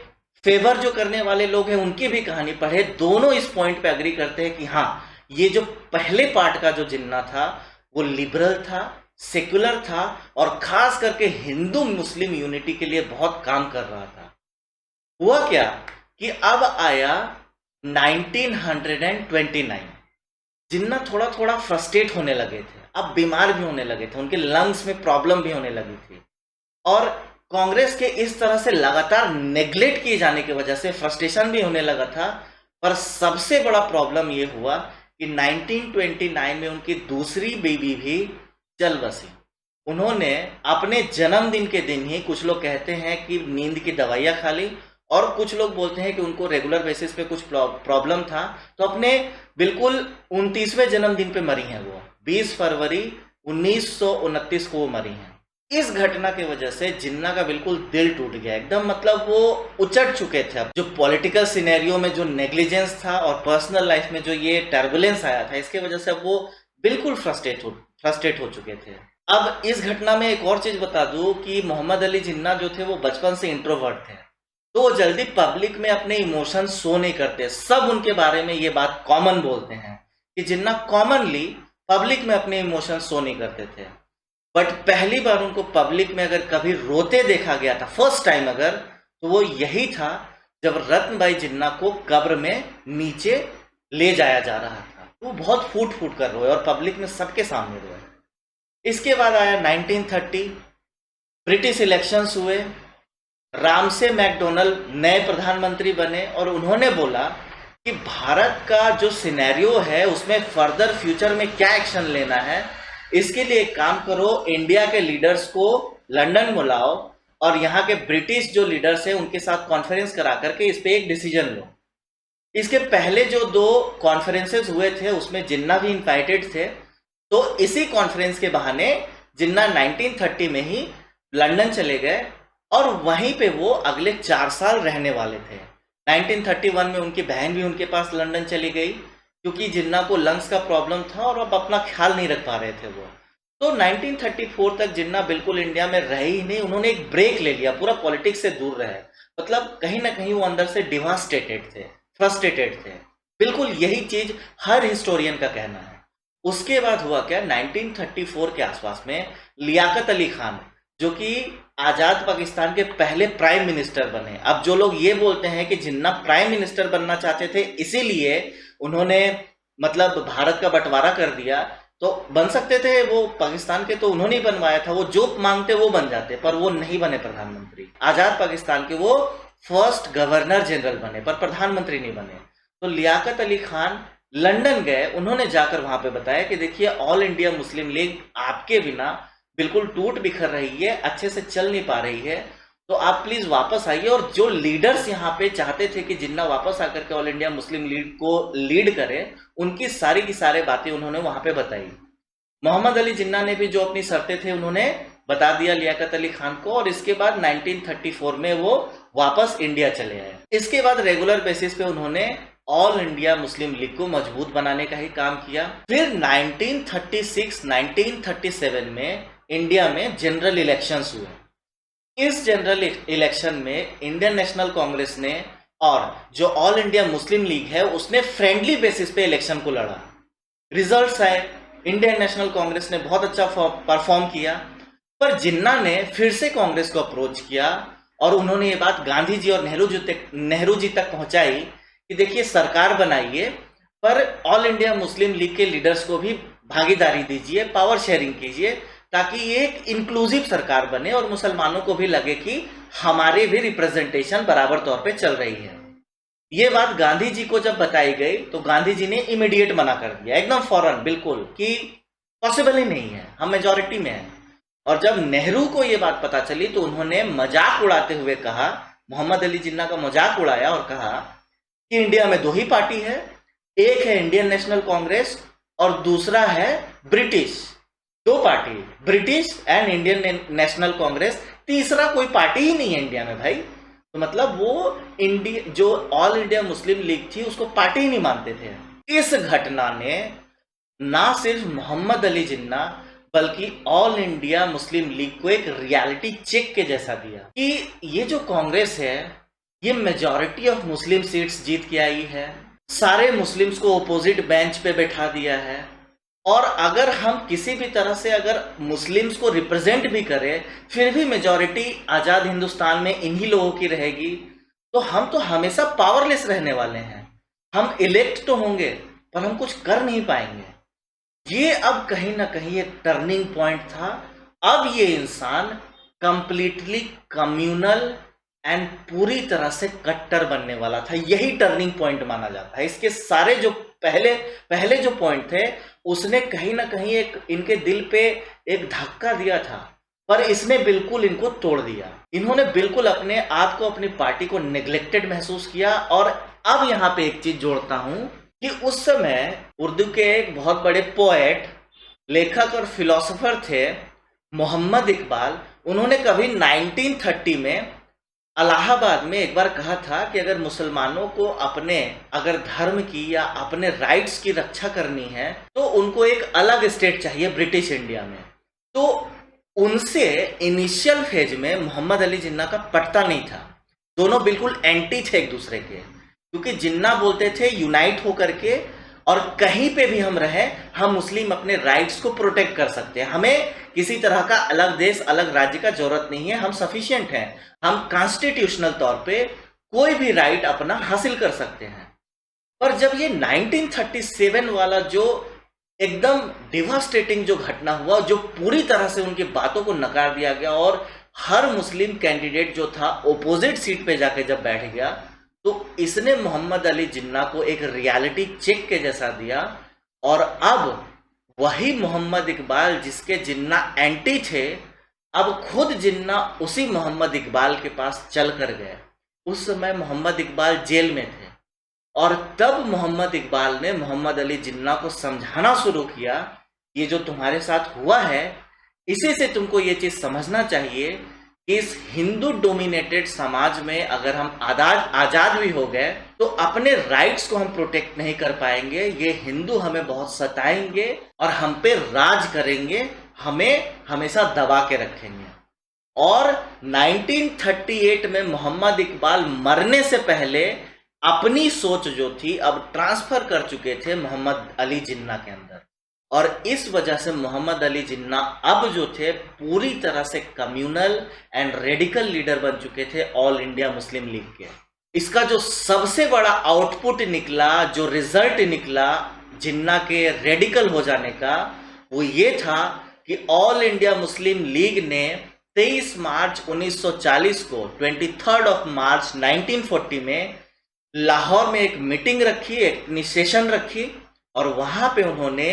फेवर जो करने वाले लोग हैं उनकी भी कहानी पढ़े, दोनों इस पॉइंट पे एग्री करते हैं कि हाँ, ये जो पहले पार्ट का जो जिन्ना था वो लिबरल था, सेक्युलर था, और खास करके हिंदू मुस्लिम यूनिटी के लिए बहुत काम कर रहा था। हुआ क्या कि अब आया 1929, जिन्ना थोड़ा थोड़ा फ्रस्ट्रेट होने लगे थे, अब बीमार भी होने लगे थे, उनके लंग्स में प्रॉब्लम भी होने लगी थी। और कांग्रेस के इस तरह से लगातार नेग्लेक्ट किए जाने की वजह से फ्रस्ट्रेशन भी होने लगा था। पर सबसे बड़ा प्रॉब्लम ये हुआ कि 1929 में उनकी दूसरी बेबी भी चल बसी। उन्होंने अपने जन्मदिन के दिन ही, कुछ लोग कहते हैं कि नींद की दवाइयाँ खा ली, और कुछ लोग बोलते हैं कि उनको रेगुलर बेसिस पे कुछ प्रॉब्लम था, तो अपने बिल्कुल 29वें जन्मदिन पे मरी हैं। वो 20 फरवरी 1929 को वो मरी हैं। इस घटना की वजह से जिन्ना का बिल्कुल दिल टूट गया एकदम, मतलब वो उचट चुके थे। अब जो पॉलिटिकल सिनेरियो में जो नेग्लिजेंस था और पर्सनल लाइफ में जो ये टर्बुलेंस आया था, इसके वजह से वो बिल्कुल फ्रस्ट्रेट हो चुके थे। अब इस घटना में एक और चीज बता दूं कि मोहम्मद अली जिन्ना जो थे वो बचपन से इंट्रोवर्ट थे, तो वो जल्दी पब्लिक में अपने इमोशंस शो नहीं करते। सब उनके बारे में ये बात कॉमन बोलते हैं कि जिन्ना कॉमनली पब्लिक में अपने इमोशंस शो नहीं करते थे। बट पहली बार उनको पब्लिक में अगर कभी रोते देखा गया था, फर्स्ट टाइम अगर, तो वो यही था जब रत्न भाई जिन्ना को कब्र में नीचे ले जाया जा रहा था। वो बहुत फूट फूट कर रोए और पब्लिक में सबके सामने रोए। इसके बाद आया 1930, ब्रिटिश इलेक्शंस हुए, रामसे मैकडोनल्ड नए प्रधानमंत्री बने, और उन्होंने बोला कि भारत का जो सिनेरियो है उसमें फर्दर फ्यूचर में क्या एक्शन लेना है, इसके लिए एक काम करो, इंडिया के लीडर्स को लंदन बुलाओ और यहाँ के ब्रिटिश जो लीडर्स हैं उनके साथ कॉन्फ्रेंस करा करके इस पे एक डिसीजन लो। इसके पहले जो 2 कॉन्फ्रेंसेस हुए थे उसमें जिन्ना भी इन्वाइटेड थे, तो इसी कॉन्फ्रेंस के बहाने जिन्ना 1930 में ही लंदन चले गए और वहीं पे वो अगले 4 साल रहने वाले थे। 1931 में उनकी बहन भी उनके पास लंदन चली गई, क्योंकि जिन्ना को लंग्स का प्रॉब्लम था और अब अपना ख्याल नहीं रख पा रहे थे वो। तो 1934 तक जिन्ना बिल्कुल इंडिया में रहे ही नहीं, उन्होंने एक ब्रेक ले लिया, पूरा पॉलिटिक्स से दूर रहे। मतलब कहीं ना कहीं वो अंदर से डिवास्टेटेड थे, फ्रस्ट्रेटेड थे। बिल्कुल यही चीज हर हिस्टोरियन का कहना है। उसके बाद हुआ क्या, 1934 के आसपास में लियाकत अली खान, जो कि आजाद पाकिस्तान के पहले प्राइम मिनिस्टर बने। अब जो लोग ये बोलते हैं कि जिन्ना प्राइम मिनिस्टर बनना चाहते थे इसीलिए उन्होंने मतलब भारत का बंटवारा कर दिया, तो बन सकते थे वो पाकिस्तान के, तो उन्होंने ही बनवाया था, वो जो मांगते वो बन जाते, पर वो नहीं बने प्रधानमंत्री। आजाद पाकिस्तान के वो फर्स्ट गवर्नर जनरल बने पर प्रधानमंत्री नहीं बने। तो लियाकत अली खान लंदन गए, उन्होंने जाकर वहां पे बताया कि देखिए ऑल इंडिया मुस्लिम लीग आपके बिना बिल्कुल टूट बिखर रही है, अच्छे से चल नहीं पा रही है, तो आप प्लीज वापस आइए। और जो लीडर्स यहाँ पे चाहते थे कि जिन्ना वापस आकर के ऑल इंडिया मुस्लिम लीग को लीड करे, उनकी सारी की सारी बातें उन्होंने वहां पे बताई। मोहम्मद अली जिन्ना ने भी जो अपनी शर्तें थे उन्होंने बता दिया लियाकत अली खान को, और इसके बाद 1934 में वो वापस इंडिया चले आए। इसके बाद रेगुलर बेसिस पे उन्होंने ऑल इंडिया मुस्लिम लीग को मजबूत बनाने का ही काम किया। फिर 1936-1937 में इंडिया में जनरल इलेक्शंस हुए। इस जनरल इलेक्शन में इंडियन नेशनल कांग्रेस ने और जो ऑल इंडिया मुस्लिम लीग है उसने फ्रेंडली बेसिस पे इलेक्शन को लड़ा। रिजल्ट्स आए, इंडियन नेशनल कांग्रेस ने बहुत अच्छा परफॉर्म किया, पर जिन्ना ने फिर से कांग्रेस को अप्रोच किया और उन्होंने ये बात गांधी जी और नेहरू जी तक पहुंचाई कि देखिए सरकार बनाइए पर ऑल इंडिया मुस्लिम लीग के लीडर्स को भी भागीदारी दीजिए, पावर शेयरिंग कीजिए, ताकि ये एक इंक्लूसिव सरकार बने और मुसलमानों को भी लगे कि हमारे भी रिप्रेजेंटेशन बराबर तौर पे चल रही है। ये बात गांधी जी को जब बताई गई तो गांधी जी ने इमीडिएट मना कर दिया, एकदम फौरन, बिल्कुल, कि पॉसिबल ही नहीं है, हम मेजॉरिटी में हैं। और जब नेहरू को ये बात पता चली तो उन्होंने मजाक उड़ाते हुए कहा, मोहम्मद अली जिन्ना का मजाक उड़ाया और कहा कि इंडिया में दो ही पार्टी है, एक है इंडियन नेशनल कांग्रेस और दूसरा है ब्रिटिश। दो party, British and Indian national Congress, तीसरा कोई पार्टी ही नहीं है इंडिया में भाई। तो मतलब वो इंडिया जो ऑल इंडिया मुस्लिम लीग थी उसको पार्टी ही नहीं मानते थे। इस घटना ने ना सिर्फ मोहम्मद अली जिन्ना बल्कि ऑल इंडिया मुस्लिम लीग को एक रियलिटी चेक के जैसा दिया कि ये जो कांग्रेस है ये मेजॉरिटी ऑफ मुस्लिम सीट्स जीत के आई है, सारे मुस्लिम्स को अपोजिट बेंच पे बैठा दिया है, और अगर हम किसी भी तरह से अगर मुस्लिम्स को रिप्रेजेंट भी करें फिर भी मेजॉरिटी आज़ाद हिंदुस्तान में इन्हीं लोगों की रहेगी, तो हम तो हमेशा पावरलेस रहने वाले हैं। हम इलेक्ट तो होंगे पर हम कुछ कर नहीं पाएंगे। ये अब कहीं ना कहीं एक टर्निंग पॉइंट था। अब ये इंसान कंप्लीटली कम्युनल एंड पूरी तरह से कट्टर बनने वाला था। यही टर्निंग पॉइंट माना जाता है। इसके सारे जो पहले जो पॉइंट थे उसने कहीं ना कहीं एक इनके दिल पे एक धक्का दिया था, पर इसने बिल्कुल इनको तोड़ दिया। इन्होंने बिल्कुल अपने आप को, अपनी पार्टी को नेग्लेक्टेड महसूस किया। और अब यहाँ पे एक चीज जोड़ता हूं कि उस समय उर्दू के एक बहुत बड़े पोएट, लेखक और फिलोसोफर थे मोहम्मद इकबाल। उन्होंने कभी 1930 में इलाहाबाद में एक बार कहा था कि अगर मुसलमानों को अपने अगर धर्म की या अपने राइट्स की रक्षा करनी है तो उनको एक अलग स्टेट चाहिए ब्रिटिश इंडिया में। तो उनसे इनिशियल फेज में मोहम्मद अली जिन्ना का पटता नहीं था। दोनों बिल्कुल एंटी थे एक दूसरे के, क्योंकि जिन्ना बोलते थे यूनाइट होकर के और कहीं पे भी हम रहे हम मुस्लिम अपने राइट्स को प्रोटेक्ट कर सकते हैं, हमें किसी तरह का अलग देश अलग राज्य का जरूरत नहीं है, हम सफिशिएंट हैं, हम कॉन्स्टिट्यूशनल तौर पे कोई भी राइट अपना हासिल कर सकते हैं। पर जब ये 1937 वाला जो एकदम डिवास्टेटिंग जो घटना हुआ, जो पूरी तरह से उनकी बातों को नकार दिया गया और हर मुस्लिम कैंडिडेट जो था ओपोजिट सीट पे जाके जब बैठ गया, तो इसने मोहम्मद अली जिन्ना को एक रियलिटी चेक के जैसा दिया। और अब वही मोहम्मद इकबाल जिसके जिन्ना एंटी थे, अब खुद जिन्ना उसी मोहम्मद इकबाल के पास चल कर गए। उस समय मोहम्मद इकबाल जेल में थे और तब मोहम्मद इकबाल ने मोहम्मद अली जिन्ना को समझाना शुरू किया, ये जो तुम्हारे साथ हुआ है इसी से तुमको ये चीज समझना चाहिए कि इस हिंदू डोमिनेटेड समाज में अगर हम आजाद भी हो गए तो अपने राइट्स को हम प्रोटेक्ट नहीं कर पाएंगे, ये हिंदू हमें बहुत सताएंगे और हम पे राज करेंगे, हमें हमेशा दबा के रखेंगे। और 1938 में मोहम्मद इकबाल मरने से पहले अपनी सोच जो थी अब ट्रांसफर कर चुके थे मोहम्मद अली जिन्ना के अंदर, और इस वजह से मोहम्मद अली जिन्ना अब जो थे पूरी तरह से कम्युनल एंड रेडिकल लीडर बन चुके थे ऑल इंडिया मुस्लिम लीग के। इसका जो सबसे बड़ा आउटपुट निकला, जो रिजल्ट निकला जिन्ना के रेडिकल हो जाने का, वो ये था कि ऑल इंडिया मुस्लिम लीग ने 23 मार्च 1940 को 23 मार्च 1940 में लाहौर में एक मीटिंग रखी, एक सेशन रखी, और वहां पे उन्होंने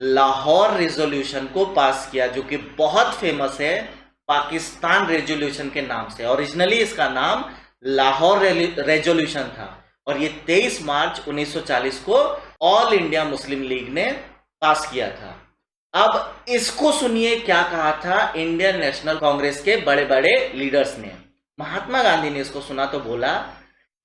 लाहौर रेजोल्यूशन को पास किया, जो कि बहुत फेमस है पाकिस्तान रेजोल्यूशन के नाम से। ओरिजिनली इसका नाम लाहौर रेजोल्यूशन था और ये 23 मार्च 1940 को ऑल इंडिया मुस्लिम लीग ने पास किया था। अब इसको सुनिए क्या कहा था इंडियन नेशनल कांग्रेस के बड़े बड़े लीडर्स ने। महात्मा गांधी ने इसको सुना तो बोला,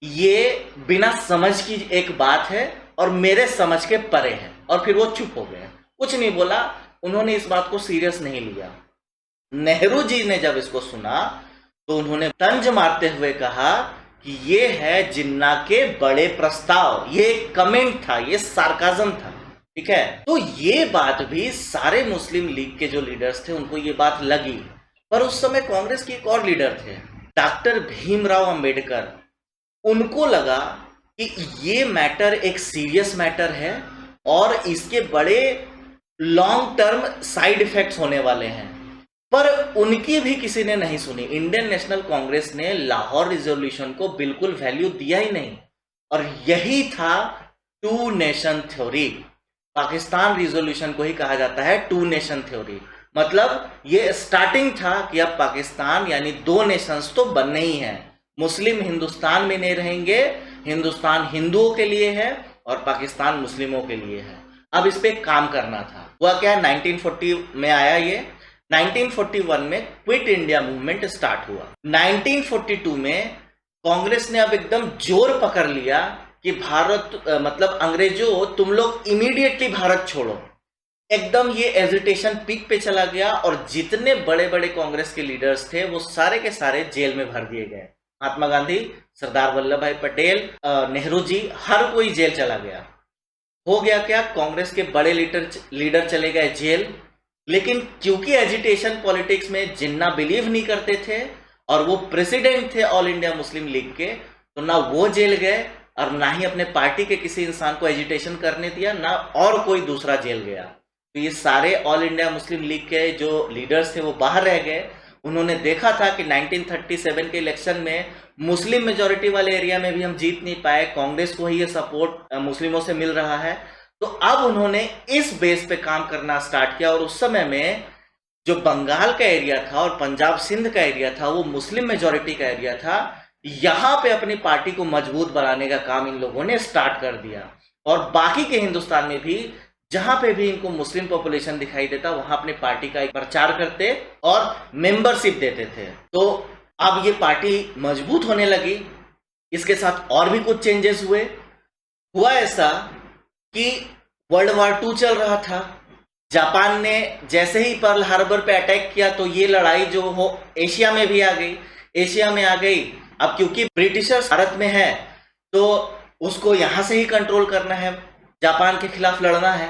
ये बिना समझ की एक बात है और मेरे समझ के परे है, और फिर वो चुप हो गए, कुछ नहीं बोला। उन्होंने इस बात को सीरियस नहीं लिया। नेहरू जी ने जब इसको सुना तो उन्होंने तंज मारते हुए कहा कि ये है जिन्ना के बड़े प्रस्ताव। ये एक कमेंट था, ये सार्काज्म था, ठीक है। तो ये बात भी सारे मुस्लिम लीग के जो लीडर्स थे उनको ये बात लगी। पर उस समय कांग्रेस के एक और लीडर थे, डॉक्टर भीमराव अंबेडकर। उनको लगा कि ये मैटर एक सीरियस मैटर है और इसके बड़े लॉन्ग टर्म साइड इफेक्ट्स होने वाले हैं। पर उनकी भी किसी ने नहीं सुनी। इंडियन नेशनल कांग्रेस ने लाहौर रिजोल्यूशन को बिल्कुल वैल्यू दिया ही नहीं। और यही था two nation theory. Pakistan resolution को ही कहा जाता है टू नेशन थ्योरी। मतलब ये स्टार्टिंग था कि अब पाकिस्तान यानी दो नेशंस तो बनने ही हैं। मुस्लिम हिंदुस्तान में नहीं रहेंगे, हिंदुस्तान हिंदुओं के लिए है और पाकिस्तान मुस्लिमों के लिए है। अब इस पे काम करना था। हुआ क्या, 1940 में आया ये। 1941 में क्विट इंडिया मूवमेंट स्टार्ट हुआ। 1942 में कांग्रेस ने अब एकदम जोर पकड़ लिया कि भारत मतलब अंग्रेजों तुम लोग इमीडिएटली भारत छोड़ो। एकदम ये एजिटेशन पीक पे चला गया और जितने बड़े बड़े कांग्रेस के लीडर्स थे वो सारे के सारे जेल में भर दिए गए। महात्मा गांधी, सरदार वल्लभ भाई पटेल, नेहरू जी, हर कोई जेल चला गया। हो गया क्या, कांग्रेस के बड़े लीडर चले गए जेल। लेकिन क्योंकि एजिटेशन पॉलिटिक्स में जिन्ना बिलीव नहीं करते थे और वो प्रेसिडेंट थे ऑल इंडिया मुस्लिम लीग के, तो ना वो जेल गए और ना ही अपने पार्टी के किसी इंसान को एजिटेशन करने दिया, ना और कोई दूसरा जेल गया। तो ये सारे ऑल इंडिया मुस्लिम लीग के जो लीडर्स थे वो बाहर रह गए। उन्होंने देखा था कि 1937 के इलेक्शन में मुस्लिम मेजॉरिटी वाले एरिया में भी हम जीत नहीं पाए, कांग्रेस को ही ये सपोर्ट मुस्लिमों से मिल रहा है। तो अब उन्होंने इस बेस पे काम करना स्टार्ट किया। और उस समय में जो बंगाल का एरिया था और पंजाब सिंध का एरिया था वो मुस्लिम मेजॉरिटी का एरिया था। यहां पे अपनी पार्टी को मजबूत बनाने का काम इन लोगों ने स्टार्ट कर दिया। और बाकी के हिंदुस्तान में भी जहां पे भी इनको मुस्लिम पॉपुलेशन दिखाई देता वहां अपनी पार्टी का प्रचार करते और मेंबरशिप देते थे। तो अब ये पार्टी मजबूत होने लगी। इसके साथ और भी कुछ चेंजेस हुए। हुआ ऐसा कि वर्ल्ड वार 2 चल रहा था। जापान ने जैसे ही पर्ल हार्बर पे अटैक किया तो ये लड़ाई जो हो एशिया में भी आ गई, एशिया में आ गई। अब क्योंकि ब्रिटिशर्स भारत में है तो उसको यहां से ही कंट्रोल करना है, जापान के खिलाफ लड़ना है,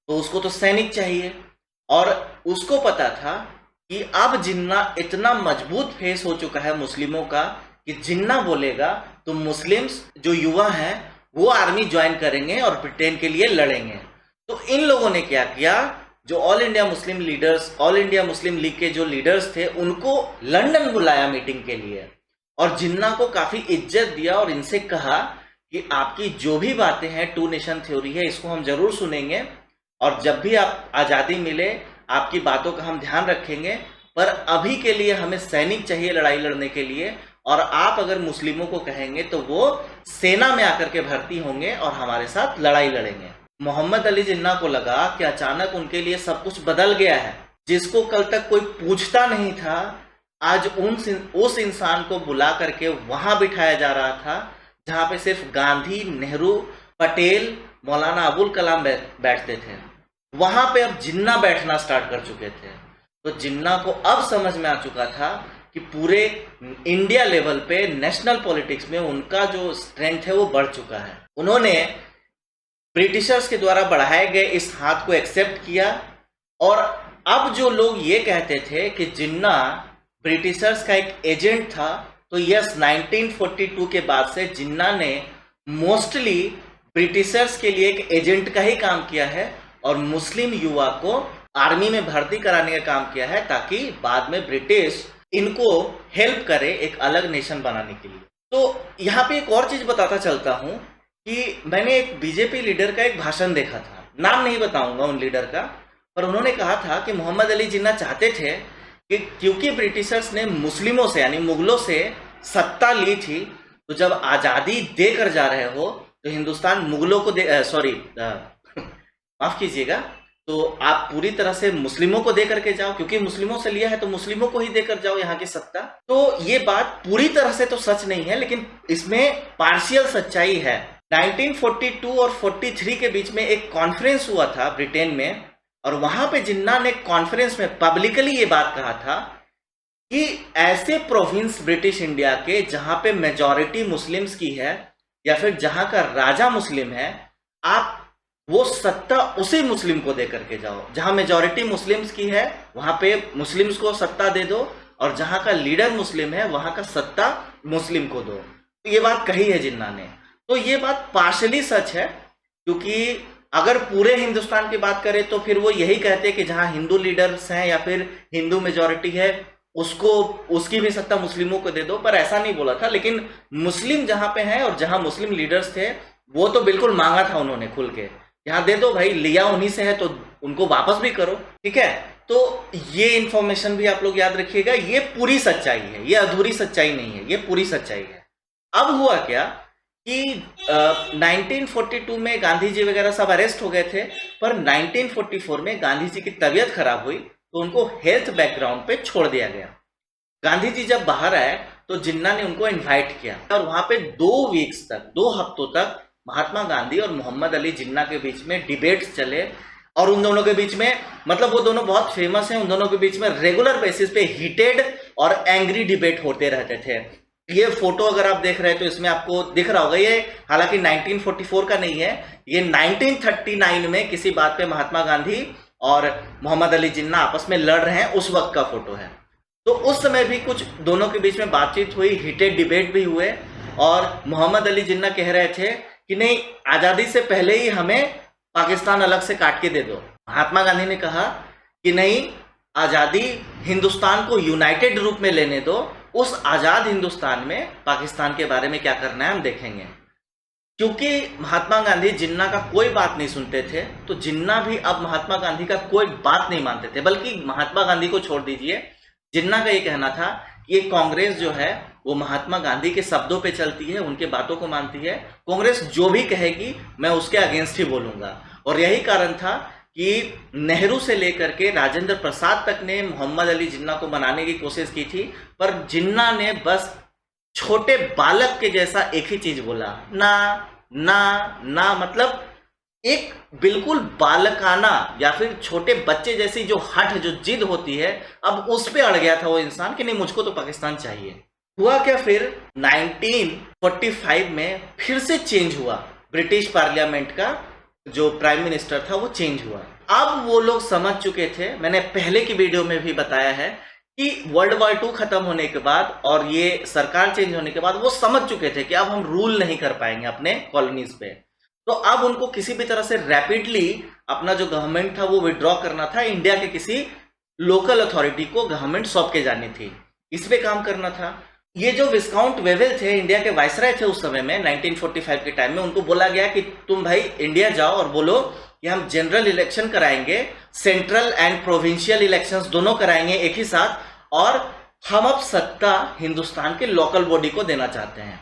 तो उसको तो सैनिक चाहिए। और उसको पता था कि अब जिन्ना इतना मजबूत फेस हो चुका है मुस्लिमों का कि जिन्ना बोलेगा तो मुस्लिम्स जो युवा हैं वो आर्मी ज्वाइन करेंगे और ब्रिटेन के लिए लड़ेंगे। तो इन लोगों ने क्या किया, जो ऑल इंडिया मुस्लिम leaders, all India Muslim league के जो लीडर्स थे उनको लंदन बुलाया मीटिंग के लिए और जिन्ना को काफी इज्जत दिया और इनसे कहा कि आपकी जो भी बातें हैं टू नेशन थ्योरी है, इसको हम जरूर सुनेंगे और जब भी आप आज़ादी मिले आपकी बातों का हम ध्यान रखेंगे, पर अभी के लिए हमें सैनिक चाहिए लड़ाई लड़ने के लिए। और आप अगर मुस्लिमों को कहेंगे तो वो सेना में आकर के भर्ती होंगे और हमारे साथ लड़ाई लड़ेंगे। मोहम्मद अली जिन्ना को लगा कि अचानक उनके लिए सब कुछ बदल गया है। जिसको कल तक कोई पूछता नहीं था, आज उस इंसान को बुला करके वहां बिठाया जा रहा था जहां पे सिर्फ गांधी, नेहरू, पटेल, मौलाना अबुल कलाम बैठते थे। वहां पे अब जिन्ना बैठना स्टार्ट कर चुके थे। तो जिन्ना को अब समझ में आ चुका था कि पूरे इंडिया लेवल पे नेशनल पॉलिटिक्स में उनका जो स्ट्रेंथ है वो बढ़ चुका है। उन्होंने ब्रिटिशर्स के द्वारा बढ़ाए गए इस हाथ को एक्सेप्ट किया। और अब जो लोग ये कहते थे कि जिन्ना ब्रिटिशर्स का एक एजेंट था, तो यस, 1942 के बाद से जिन्ना ने मोस्टली ब्रिटिशर्स के लिए एक एजेंट का ही काम किया है और मुस्लिम युवा को आर्मी में भर्ती कराने का काम किया है ताकि बाद में ब्रिटिश इनको हेल्प करे एक अलग नेशन बनाने के लिए। तो यहाँ पे एक और चीज बताता चलता हूँ कि मैंने एक बीजेपी लीडर का एक भाषण देखा था, नाम नहीं बताऊंगा उन लीडर का, पर उन्होंने कहा था कि मोहम्मद अली जिन्ना चाहते थे कि क्योंकि ब्रिटिशर्स ने मुस्लिमों से यानी मुगलों से सत्ता ली थी, तो जब आजादी देकर जा रहे हो तो हिंदुस्तान मुगलों को माफ कीजिएगा, तो आप पूरी तरह से मुस्लिमों को दे करके जाओ, क्योंकि मुस्लिमों से लिया है तो मुस्लिमों को ही देकर जाओ यहाँ की सत्ता। तो ये बात पूरी तरह से तो सच नहीं है, लेकिन इसमें पार्शियल सच्चाई है। 1942 और 43 के बीच में एक कॉन्फ्रेंस हुआ था ब्रिटेन में और वहां पे जिन्ना ने कॉन्फ्रेंस में पब्लिकली ये बात कहा था कि ऐसे प्रोविंस ब्रिटिश इंडिया के जहां पे मेजॉरिटी मुस्लिम्स की है या फिर जहां का राजा मुस्लिम है, आप वो सत्ता उसी मुस्लिम को दे करके जाओ। जहां मेजॉरिटी मुस्लिम्स की है वहां पे मुस्लिम्स को सत्ता दे दो, और जहां का लीडर मुस्लिम है वहां का सत्ता मुस्लिम को दो। तो ये बात कही है जिन्ना ने। तो ये बात पार्शली सच है, क्योंकि अगर पूरे हिंदुस्तान की बात करें तो फिर वो यही कहते हैं कि जहां हिंदू लीडर्स हैं या फिर हिंदू मेजॉरिटी है उसको उसकी भी सत्ता मुस्लिमों को दे दो, पर ऐसा नहीं बोला था। लेकिन मुस्लिम जहां पे है और जहां मुस्लिम लीडर्स थे वो तो बिल्कुल मांगा था उन्होंने खुल के, यहाँ दे दो भाई, लिया उन्हीं से है तो उनको वापस भी करो, ठीक है। तो ये इंफॉर्मेशन भी आप लोग याद रखिएगा, ये पूरी सच्चाई है, ये अधूरी सच्चाई नहीं है, ये पूरी सच्चाई है। अब हुआ क्या कि 1942 में गांधी जी वगैरह सब अरेस्ट हो गए थे, पर 1944 में गांधी जी की तबीयत खराब हुई तो उनको हेल्थ बैकग्राउंड पे छोड़ दिया गया। गांधी जी जब बाहर आए तो जिन्ना ने उनको इनवाइट किया और वहां पे 2 वीक्स तक, 2 हफ्तों तक महात्मा गांधी और मोहम्मद अली जिन्ना के बीच में डिबेट्स चले। और उन दोनों के बीच में, मतलब वो दोनों बहुत फेमस हैं, उन दोनों के बीच में रेगुलर बेसिस पे हीटेड और एंग्री डिबेट होते रहते थे। ये फोटो अगर आप देख रहे हैं तो इसमें आपको दिख रहा होगा, ये हालांकि 1944 का नहीं है, ये 1939 में किसी बात पे महात्मा गांधी और मोहम्मद अली जिन्ना आपस में लड़ रहे हैं, उस वक्त का फोटो है। तो उस समय भी कुछ दोनों के बीच में बातचीत हुई, हीटेड डिबेट भी हुए, और मोहम्मद अली जिन्ना कह रहे थे कि नहीं, आजादी से पहले ही हमें पाकिस्तान अलग से काट के दे दो। महात्मा गांधी ने कहा कि नहीं, आजादी हिंदुस्तान को यूनाइटेड रूप में लेने दो, उस आजाद हिंदुस्तान में पाकिस्तान के बारे में क्या करना है हम देखेंगे। क्योंकि महात्मा गांधी जिन्ना का कोई बात नहीं सुनते थे, तो जिन्ना भी अब महात्मा गांधी का कोई बात नहीं मानते थे। बल्कि महात्मा गांधी को छोड़ दीजिए, जिन्ना का ये कहना था कि ये कांग्रेस जो है वो महात्मा गांधी के शब्दों पे चलती है, उनके बातों को मानती है, कांग्रेस जो भी कहेगी मैं उसके अगेंस्ट ही बोलूंगा। और यही कारण था कि नेहरू से लेकर के राजेंद्र प्रसाद तक ने मोहम्मद अली जिन्ना को मनाने की कोशिश की थी, पर जिन्ना ने बस छोटे बालक के जैसा एक ही चीज बोला, ना ना ना। मतलब एक बिल्कुल बालकाना या फिर छोटे बच्चे जैसी जो हठ, जो जिद होती है, अब उस पे अड़ गया था वो इंसान कि नहीं, मुझको तो पाकिस्तान चाहिए। हुआ क्या फिर 1945 में फिर से चेंज हुआ, ब्रिटिश पार्लियामेंट का जो प्राइम मिनिस्टर था वो चेंज हुआ। अब वो लोग समझ चुके थे, मैंने पहले की वीडियो में भी बताया है कि वर्ल्ड वॉर 2 खत्म होने के बाद और ये सरकार चेंज होने के बाद वो समझ चुके थे कि अब हम रूल नहीं कर पाएंगे अपने कॉलोनीज पे। तो अब उनको किसी भी तरह से रैपिडली अपना जो गवर्नमेंट था वो विड्रॉ करना था, इंडिया के किसी लोकल अथॉरिटी को गवर्नमेंट सौंप के जानी थी, इस पे काम करना था। ये जो विस्काउंट वेवेल थे, इंडिया के वाइसराय थे उस समय में, 1945 के टाइम में, उनको बोला गया कि तुम भाई इंडिया जाओ और बोलो कि हम जनरल इलेक्शन कराएंगे, सेंट्रल एंड प्रोविंशियल इलेक्शंस दोनों कराएंगे एक ही साथ, और हम अब सत्ता हिंदुस्तान के लोकल बॉडी को देना चाहते हैं।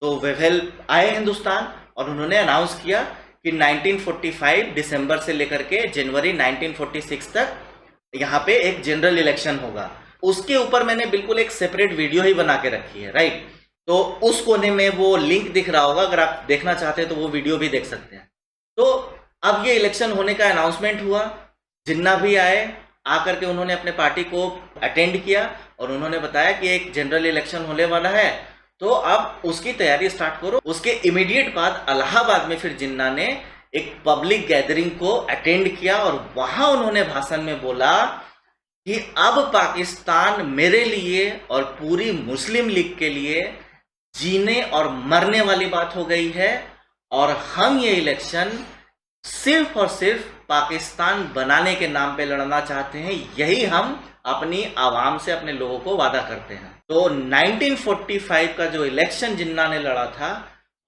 तो वेवेल आए हिंदुस्तान और उन्होंने अनाउंस किया कि 1945 दिसंबर से लेकर के जनवरी 1946 तक यहाँ पे एक जनरल इलेक्शन होगा। उसके ऊपर मैंने बिल्कुल एक सेपरेट वीडियो ही बना के रखी है, राइट। तो उस कोने में वो लिंक दिख रहा होगा, अगर आप देखना चाहते हैं तो वो वीडियो भी देख सकते हैं। तो अब ये इलेक्शन होने का अनाउंसमेंट हुआ, जिन्ना भी आए, आकर के उन्होंने अपने पार्टी को अटेंड किया और उन्होंने बताया कि एक जनरल इलेक्शन होने वाला है, तो अब उसकी तैयारी स्टार्ट करो। उसके इमीडिएट बाद इलाहाबाद में फिर जिन्ना ने एक पब्लिक गैदरिंग को अटेंड किया और वहां उन्होंने भाषण में बोला कि अब पाकिस्तान मेरे लिए और पूरी मुस्लिम लीग के लिए जीने और मरने वाली बात हो गई है, और हम ये इलेक्शन सिर्फ और सिर्फ पाकिस्तान बनाने के नाम पे लड़ना चाहते हैं, यही हम अपनी आवाम से, अपने लोगों को वादा करते हैं। तो 1945 का जो इलेक्शन जिन्ना ने लड़ा था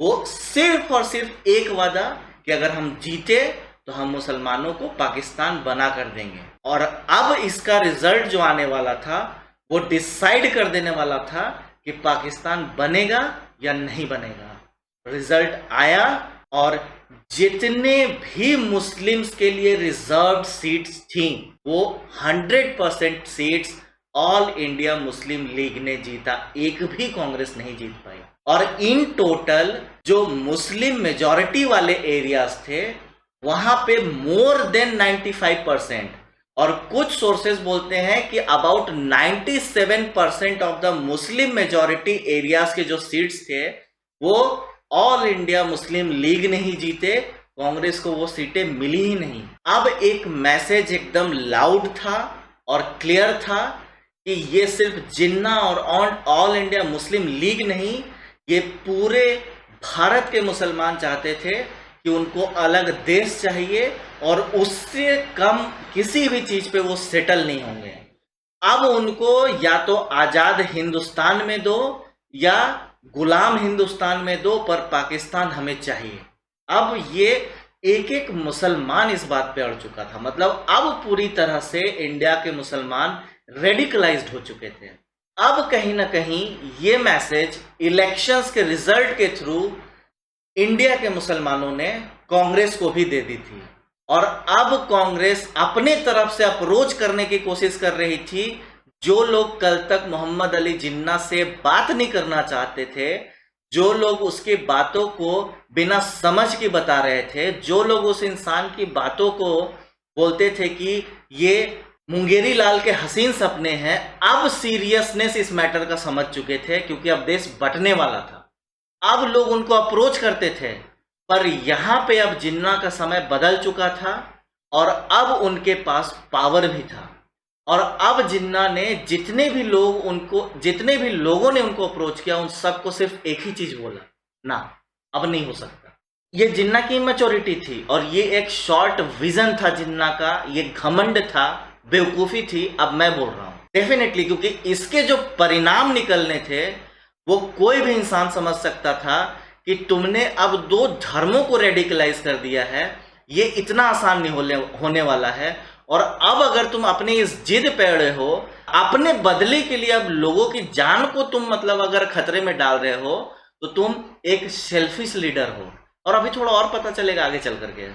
वो सिर्फ और सिर्फ एक वादा कि अगर हम जीते तो हम मुसलमानों को पाकिस्तान बना कर देंगे। और अब इसका रिजल्ट जो आने वाला था वो डिसाइड कर देने वाला था कि पाकिस्तान बनेगा या नहीं बनेगा। रिजल्ट आया और जितने भी मुस्लिम्स के लिए रिजर्व सीट्स थी वो 100% seats All India Muslim league ने जीता, एक भी कांग्रेस नहीं जीत पाई। और इन टोटल जो मुस्लिम मेजॉरिटी वाले एरियाज थे वहां पे मोर देन 95%, और कुछ सोर्सेस बोलते हैं कि about 97% of the Muslim majority areas के जो सीट्स थे वो ऑल इंडिया मुस्लिम लीग ने ही जीते, कांग्रेस को वो सीटें मिली ही नहीं। अब एक मैसेज एकदम लाउड था और क्लियर था कि ये सिर्फ जिन्ना और ऑल इंडिया मुस्लिम लीग नहीं, ये पूरे भारत के मुसलमान चाहते थे कि उनको अलग देश चाहिए और उससे कम किसी भी चीज पे वो सेटल नहीं होंगे। अब उनको या तो आजाद हिंदुस्तान में दो या गुलाम हिंदुस्तान में दो, पर पाकिस्तान हमें चाहिए। अब ये एक एक मुसलमान इस बात पे अड़ चुका था, मतलब अब पूरी तरह से इंडिया के मुसलमान रेडिकलाइज्ड हो चुके थे। अब कहीं ना कहीं ये मैसेज इलेक्शंस के रिजल्ट के थ्रू इंडिया के मुसलमानों ने कांग्रेस को भी दे दी थी, और अब कांग्रेस अपने तरफ से अप्रोच करने की कोशिश कर रही थी। जो लोग कल तक मोहम्मद अली जिन्ना से बात नहीं करना चाहते थे, जो लोग उसकी बातों को बिना समझ के बता रहे थे, जो लोग उस इंसान की बातों को बोलते थे कि ये मुंगेरी लाल के हसीन सपने हैं, अब सीरियसनेस इस मैटर का समझ चुके थे, क्योंकि अब देश बंटने वाला था। अब लोग उनको अप्रोच करते थे, पर यहां पे अब जिन्ना का समय बदल चुका था और अब उनके पास पावर भी था। और अब जिन्ना ने जितने भी लोगों ने उनको अप्रोच किया, उन सबको सिर्फ एक ही चीज बोला, ना अब नहीं हो सकता। ये जिन्ना की मैच्योरिटी थी और ये एक शॉर्ट विजन था जिन्ना का, ये घमंड था, बेवकूफी थी। अब मैं बोल रहा हूं डेफिनेटली, क्योंकि इसके जो परिणाम निकलने थे वो कोई भी इंसान समझ सकता था कि तुमने अब दो धर्मों को रेडिकलाइज कर दिया है, ये इतना आसान नहीं होने वाला है। और अब अगर तुम अपनी इस जिद पे अड़े हो, अपने बदले के लिए अब लोगों की जान को तुम मतलब अगर खतरे में डाल रहे हो, तो तुम एक सेल्फिश लीडर हो। और अभी थोड़ा और पता चलेगा आगे चल करके।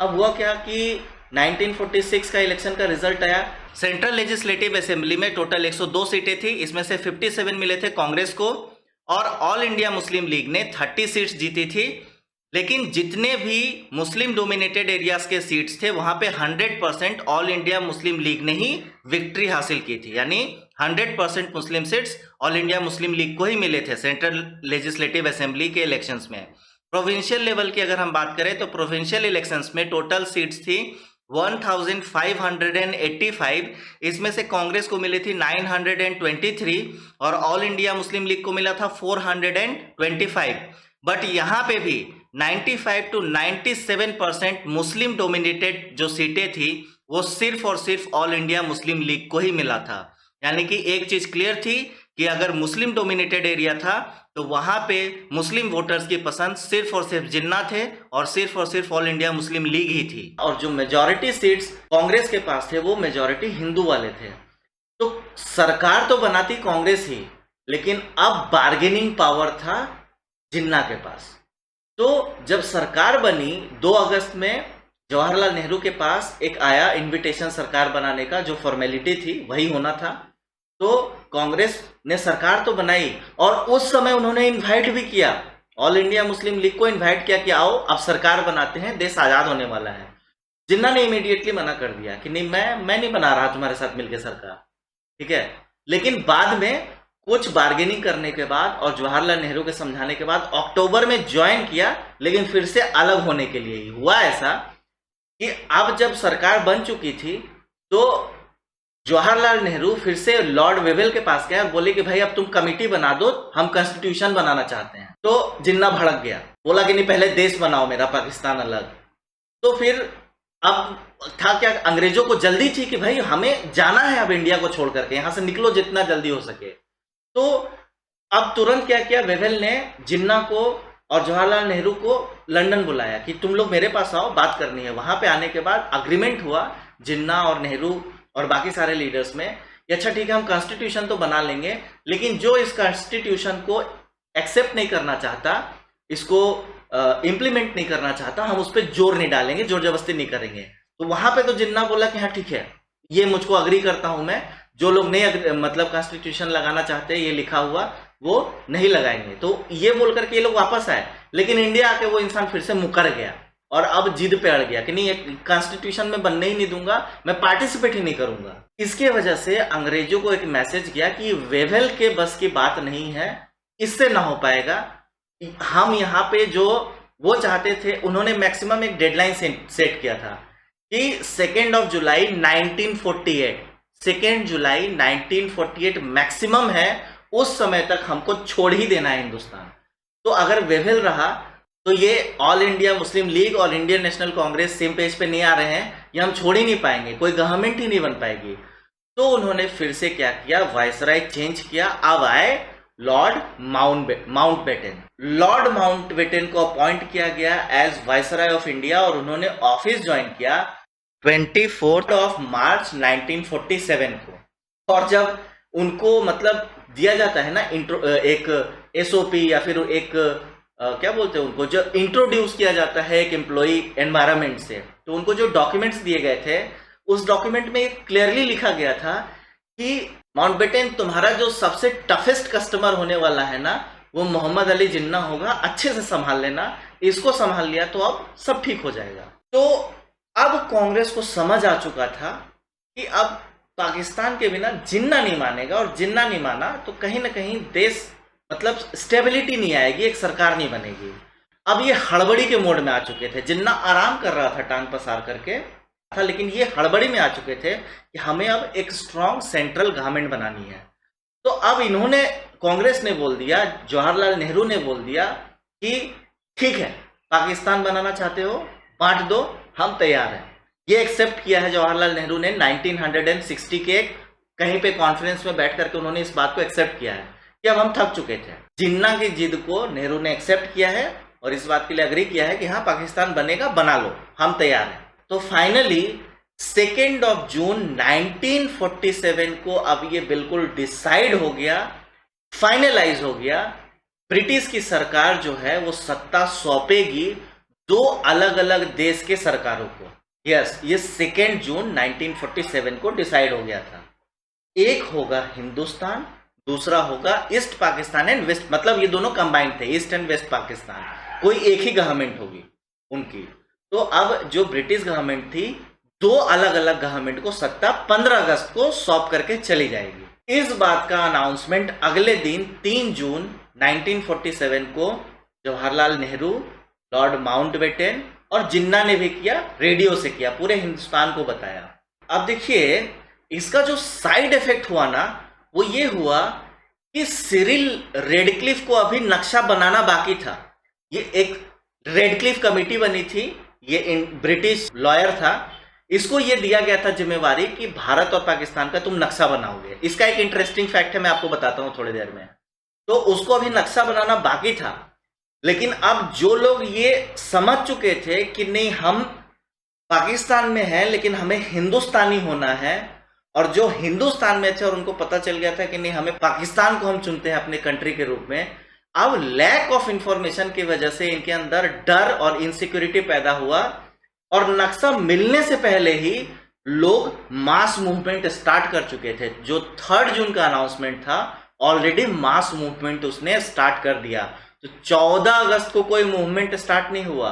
अब हुआ क्या कि 1946 का इलेक्शन का रिजल्ट आया। सेंट्रल लेजिस्लेटिव असेंबली में टोटल 102 सीटें थी, इसमें से 57 मिले थे कांग्रेस को, और ऑल इंडिया मुस्लिम लीग ने 30 सीट्स जीती थी। लेकिन जितने भी मुस्लिम डोमिनेटेड एरियाज के सीट्स थे वहां पे 100% ऑल इंडिया मुस्लिम लीग ने ही विक्ट्री हासिल की थी, यानी 100% Muslim seats All India Muslim League को ही मिले थे सेंट्रल लेजिस्लेटिव असेंबली के इलेक्शंस में। प्रोविंशियल लेवल की अगर हम बात करें तो प्रोविंशियल इलेक्शंस में टोटल सीट्स थी 1585, इसमें से कांग्रेस को मिली थी 923 और ऑल इंडिया मुस्लिम लीग को मिला था 425। बट यहाँ पे भी 95 to 97% मुस्लिम डोमिनेटेड जो सीटें थी वो सिर्फ और सिर्फ ऑल इंडिया मुस्लिम लीग को ही मिला था। यानी कि एक चीज क्लियर थी कि अगर मुस्लिम डोमिनेटेड एरिया था तो वहां पे मुस्लिम वोटर्स की पसंद सिर्फ और सिर्फ जिन्ना थे और सिर्फ ऑल इंडिया मुस्लिम लीग ही थी। और जो मेजॉरिटी सीट्स कांग्रेस के पास थे वो मेजॉरिटी हिंदू वाले थे। तो सरकार तो बनाती कांग्रेस ही, लेकिन अब बार्गेनिंग पावर था जिन्ना के पास। तो जब सरकार बनी 2 अगस्त में जवाहरलाल नेहरू के पास एक आया इनविटेशन सरकार बनाने का, जो फॉर्मेलिटी थी वही होना था। तो कांग्रेस ने सरकार तो बनाई और उस समय उन्होंने इनवाइट भी किया, ऑल इंडिया मुस्लिम लीग को इनवाइट किया कि आओ अब सरकार बनाते हैं, देश आजाद होने वाला है। जिन्ना ने इमीडिएटली मना कर दिया कि नहीं, मैं नहीं बना रहा तुम्हारे साथ मिलकर सरकार, ठीक है। लेकिन बाद में कुछ बार्गेनिंग करने के बाद और जवाहरलाल नेहरू के समझाने के बाद अक्टूबर में ज्वाइन किया, लेकिन फिर से अलग होने के लिए ही हुआ ऐसा कि अब जब सरकार बन चुकी थी तो जवाहरलाल नेहरू फिर से लॉर्ड वेवेल के पास गया और बोले कि भाई अब तुम कमेटी बना दो, हम कॉन्स्टिट्यूशन बनाना चाहते हैं। तो जिन्ना भड़क गया, बोला कि नहीं पहले देश बनाओ मेरा, पाकिस्तान अलग। तो फिर अब था क्या, अंग्रेजों को जल्दी थी कि भाई हमें जाना है अब इंडिया को छोड़ करके, यहां से निकलो जितना जल्दी हो सके। तो अब तुरंत क्या किया, वेवेल ने जिन्ना को और जवाहरलाल नेहरू को लंदन बुलाया कि तुम लोग मेरे पास आओ, बात करनी है। वहां पे आने के बाद अग्रीमेंट हुआ जिन्ना और नेहरू और बाकी सारे लीडर्स में, अच्छा ठीक है हम कॉन्स्टिट्यूशन तो बना लेंगे, लेकिन जो इस कॉन्स्टिट्यूशन को एक्सेप्ट नहीं करना चाहता, इसको इम्प्लीमेंट नहीं करना चाहता, हम उस पर जोर नहीं डालेंगे, जोर जबरदस्ती नहीं करेंगे। तो वहां पे तो जिन्ना बोला कि हाँ ठीक है, ये मुझको अग्री करता हूं मैं, जो लोग नहीं मतलब कॉन्स्टिट्यूशन लगाना चाहते ये लिखा हुआ वो नहीं लगाएंगे। तो ये बोल करके ये लोग वापस आए, लेकिन इंडिया आके वो इंसान फिर से मुकर गया और अब जिद पे अड़ गया कि नहीं, एक कॉन्स्टिट्यूशन में बनने ही नहीं दूंगा, मैं पार्टिसिपेट ही नहीं करूंगा। इसके वजह से अंग्रेजों को एक मैसेज गया कि वेवेल के बस की बात नहीं है, इससे ना हो पाएगा। हम यहाँ पे जो वो चाहते थे, उन्होंने मैक्सिमम एक डेडलाइन सेट किया था कि 2 जुलाई 1948, 2 जुलाई 1948 मैक्सिमम है, उस समय तक हमको छोड़ ही देना है हिंदुस्तान। तो अगर वेवेल रहा तो ये ऑल इंडिया मुस्लिम लीग और Indian national Congress same page पे नहीं आ रहे हैं, ये हम छोड़ ही नहीं पाएंगे, कोई गवर्नमेंट ही नहीं बन पाएगी। तो उन्होंने फिर से क्या किया, वायसराय चेंज किया। अब आए लॉर्ड माउंटबेटन। लॉर्ड माउंटबेटन को अपॉइंट किया गया एज वायसराय ऑफ इंडिया और उन्होंने ऑफिस ज्वाइन किया 24 मार्च 1947 को। और जब उनको मतलब दिया जाता है ना एक एसओपी या फिर एक क्या बोलते हैं उनको, जो इंट्रोड्यूस किया जाता है एक एम्प्लॉई एनवायरमेंट से, तो उनको जो डॉक्यूमेंट्स दिए गए थे उस डॉक्यूमेंट में क्लियरली लिखा गया था कि माउंटबेटन तुम्हारा जो सबसे टफेस्ट कस्टमर होने वाला है ना, वो मोहम्मद अली जिन्ना होगा, अच्छे से संभाल लेना, इसको संभाल लिया तो अब सब ठीक हो जाएगा। तो अब कांग्रेस को समझ आ चुका था कि अब पाकिस्तान के बिना जिन्ना नहीं मानेगा, और जिन्ना नहीं माना तो कहीं ना कहीं देश मतलब स्टेबिलिटी नहीं आएगी, एक सरकार नहीं बनेगी। अब ये हड़बड़ी के मोड में आ चुके थे। जिन्ना आराम कर रहा था टांग पसार करके था, लेकिन ये हड़बड़ी में आ चुके थे कि हमें अब एक स्ट्रॉन्ग सेंट्रल गवर्नमेंट बनानी है। तो अब इन्होंने, कांग्रेस ने बोल दिया, जवाहरलाल नेहरू ने बोल दिया कि ठीक है, पाकिस्तान बनाना चाहते हो, बांट दो, हम तैयार हैं। ये एक्सेप्ट किया है जवाहरलाल नेहरू ने 1960 के कहीं पे कॉन्फ्रेंस में बैठ करके उन्होंने इस बात को एक्सेप्ट किया है कि अब हम थक चुके थे। जिन्ना की जिद को नेहरू ने एक्सेप्ट किया है और इस बात के लिए अग्री किया है कि हाँ, पाकिस्तान बनेगा, बना लो, हम तैयार हैं। तो फाइनली 2 जून 1947 को अब ये बिल्कुल डिसाइड हो गया, फाइनलाइज हो गया, ब्रिटिश की सरकार जो है वो सत्ता सौंपेगी 2 अलग अलग देश के सरकारों को। यस, ये 2 जून 1947 को डिसाइड हो गया था। एक होगा हिंदुस्तान, दूसरा होगा ईस्ट पाकिस्तान एंड वेस्ट, मतलब ये दोनों कंबाइंड थे, ईस्ट एंड वेस्ट पाकिस्तान, कोई एक ही गवर्नमेंट होगी उनकी। तो अब जो ब्रिटिश गवर्नमेंट थी, 2 अलग अलग गवर्नमेंट को सत्ता 15 अगस्त को सौंप करके चली जाएगी। इस बात का अनाउंसमेंट अगले दिन 3 जून 1947 को जवाहरलाल नेहरू, लॉर्ड माउंटबेटन और जिन्ना ने भी किया, रेडियो से किया, पूरे हिंदुस्तान को बताया। अब देखिए, इसका जो साइड इफेक्ट हुआ ना, वो ये हुआ कि सिरिल रेडक्लिफ को अभी नक्शा बनाना बाकी था। ये एक रेडक्लिफ कमेटी बनी थी, ये ब्रिटिश लॉयर था, इसको ये दिया गया था जिम्मेवारी कि भारत और पाकिस्तान का तुम नक्शा बनाओगे। इसका एक इंटरेस्टिंग फैक्ट है, मैं आपको बताता हूँ थोड़ी देर में। तो उसको अभी नक्शा बनाना बाकी था, लेकिन अब जो लोग ये समझ चुके थे कि नहीं, हम पाकिस्तान में हैं लेकिन हमें हिंदुस्तानी होना है, और जो हिंदुस्तान में थे और उनको पता चल गया था कि नहीं, हमें पाकिस्तान को हम चुनते हैं अपने कंट्री के रूप में, अब लैक ऑफ इंफॉर्मेशन की वजह से इनके अंदर डर और इनसिक्योरिटी पैदा हुआ, और नक्शा मिलने से पहले ही लोग मास मूवमेंट स्टार्ट कर चुके थे। जो 3 जून का अनाउंसमेंट था, ऑलरेडी मास मूवमेंट उसने स्टार्ट कर दिया। तो 14 अगस्त को कोई मूवमेंट स्टार्ट नहीं हुआ,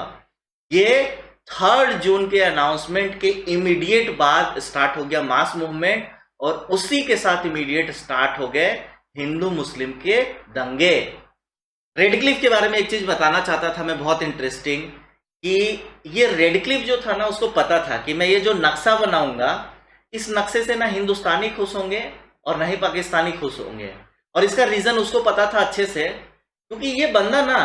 ये 3 जून के अनाउंसमेंट के इमीडिएट बाद स्टार्ट हो गया मास मूवमेंट, और उसी के साथ इमीडिएट स्टार्ट हो गए हिंदू मुस्लिम के दंगे। रेडक्लिफ के बारे में एक चीज बताना चाहता था मैं, बहुत इंटरेस्टिंग, कि ये रेडक्लिफ जो था ना, उसको पता था कि मैं ये जो नक्शा बनाऊंगा, इस नक्शे से ना हिंदुस्तानी खुश होंगे और ना ही पाकिस्तानी खुश होंगे। और इसका रीजन उसको पता था अच्छे से, क्योंकि ये बंदा ना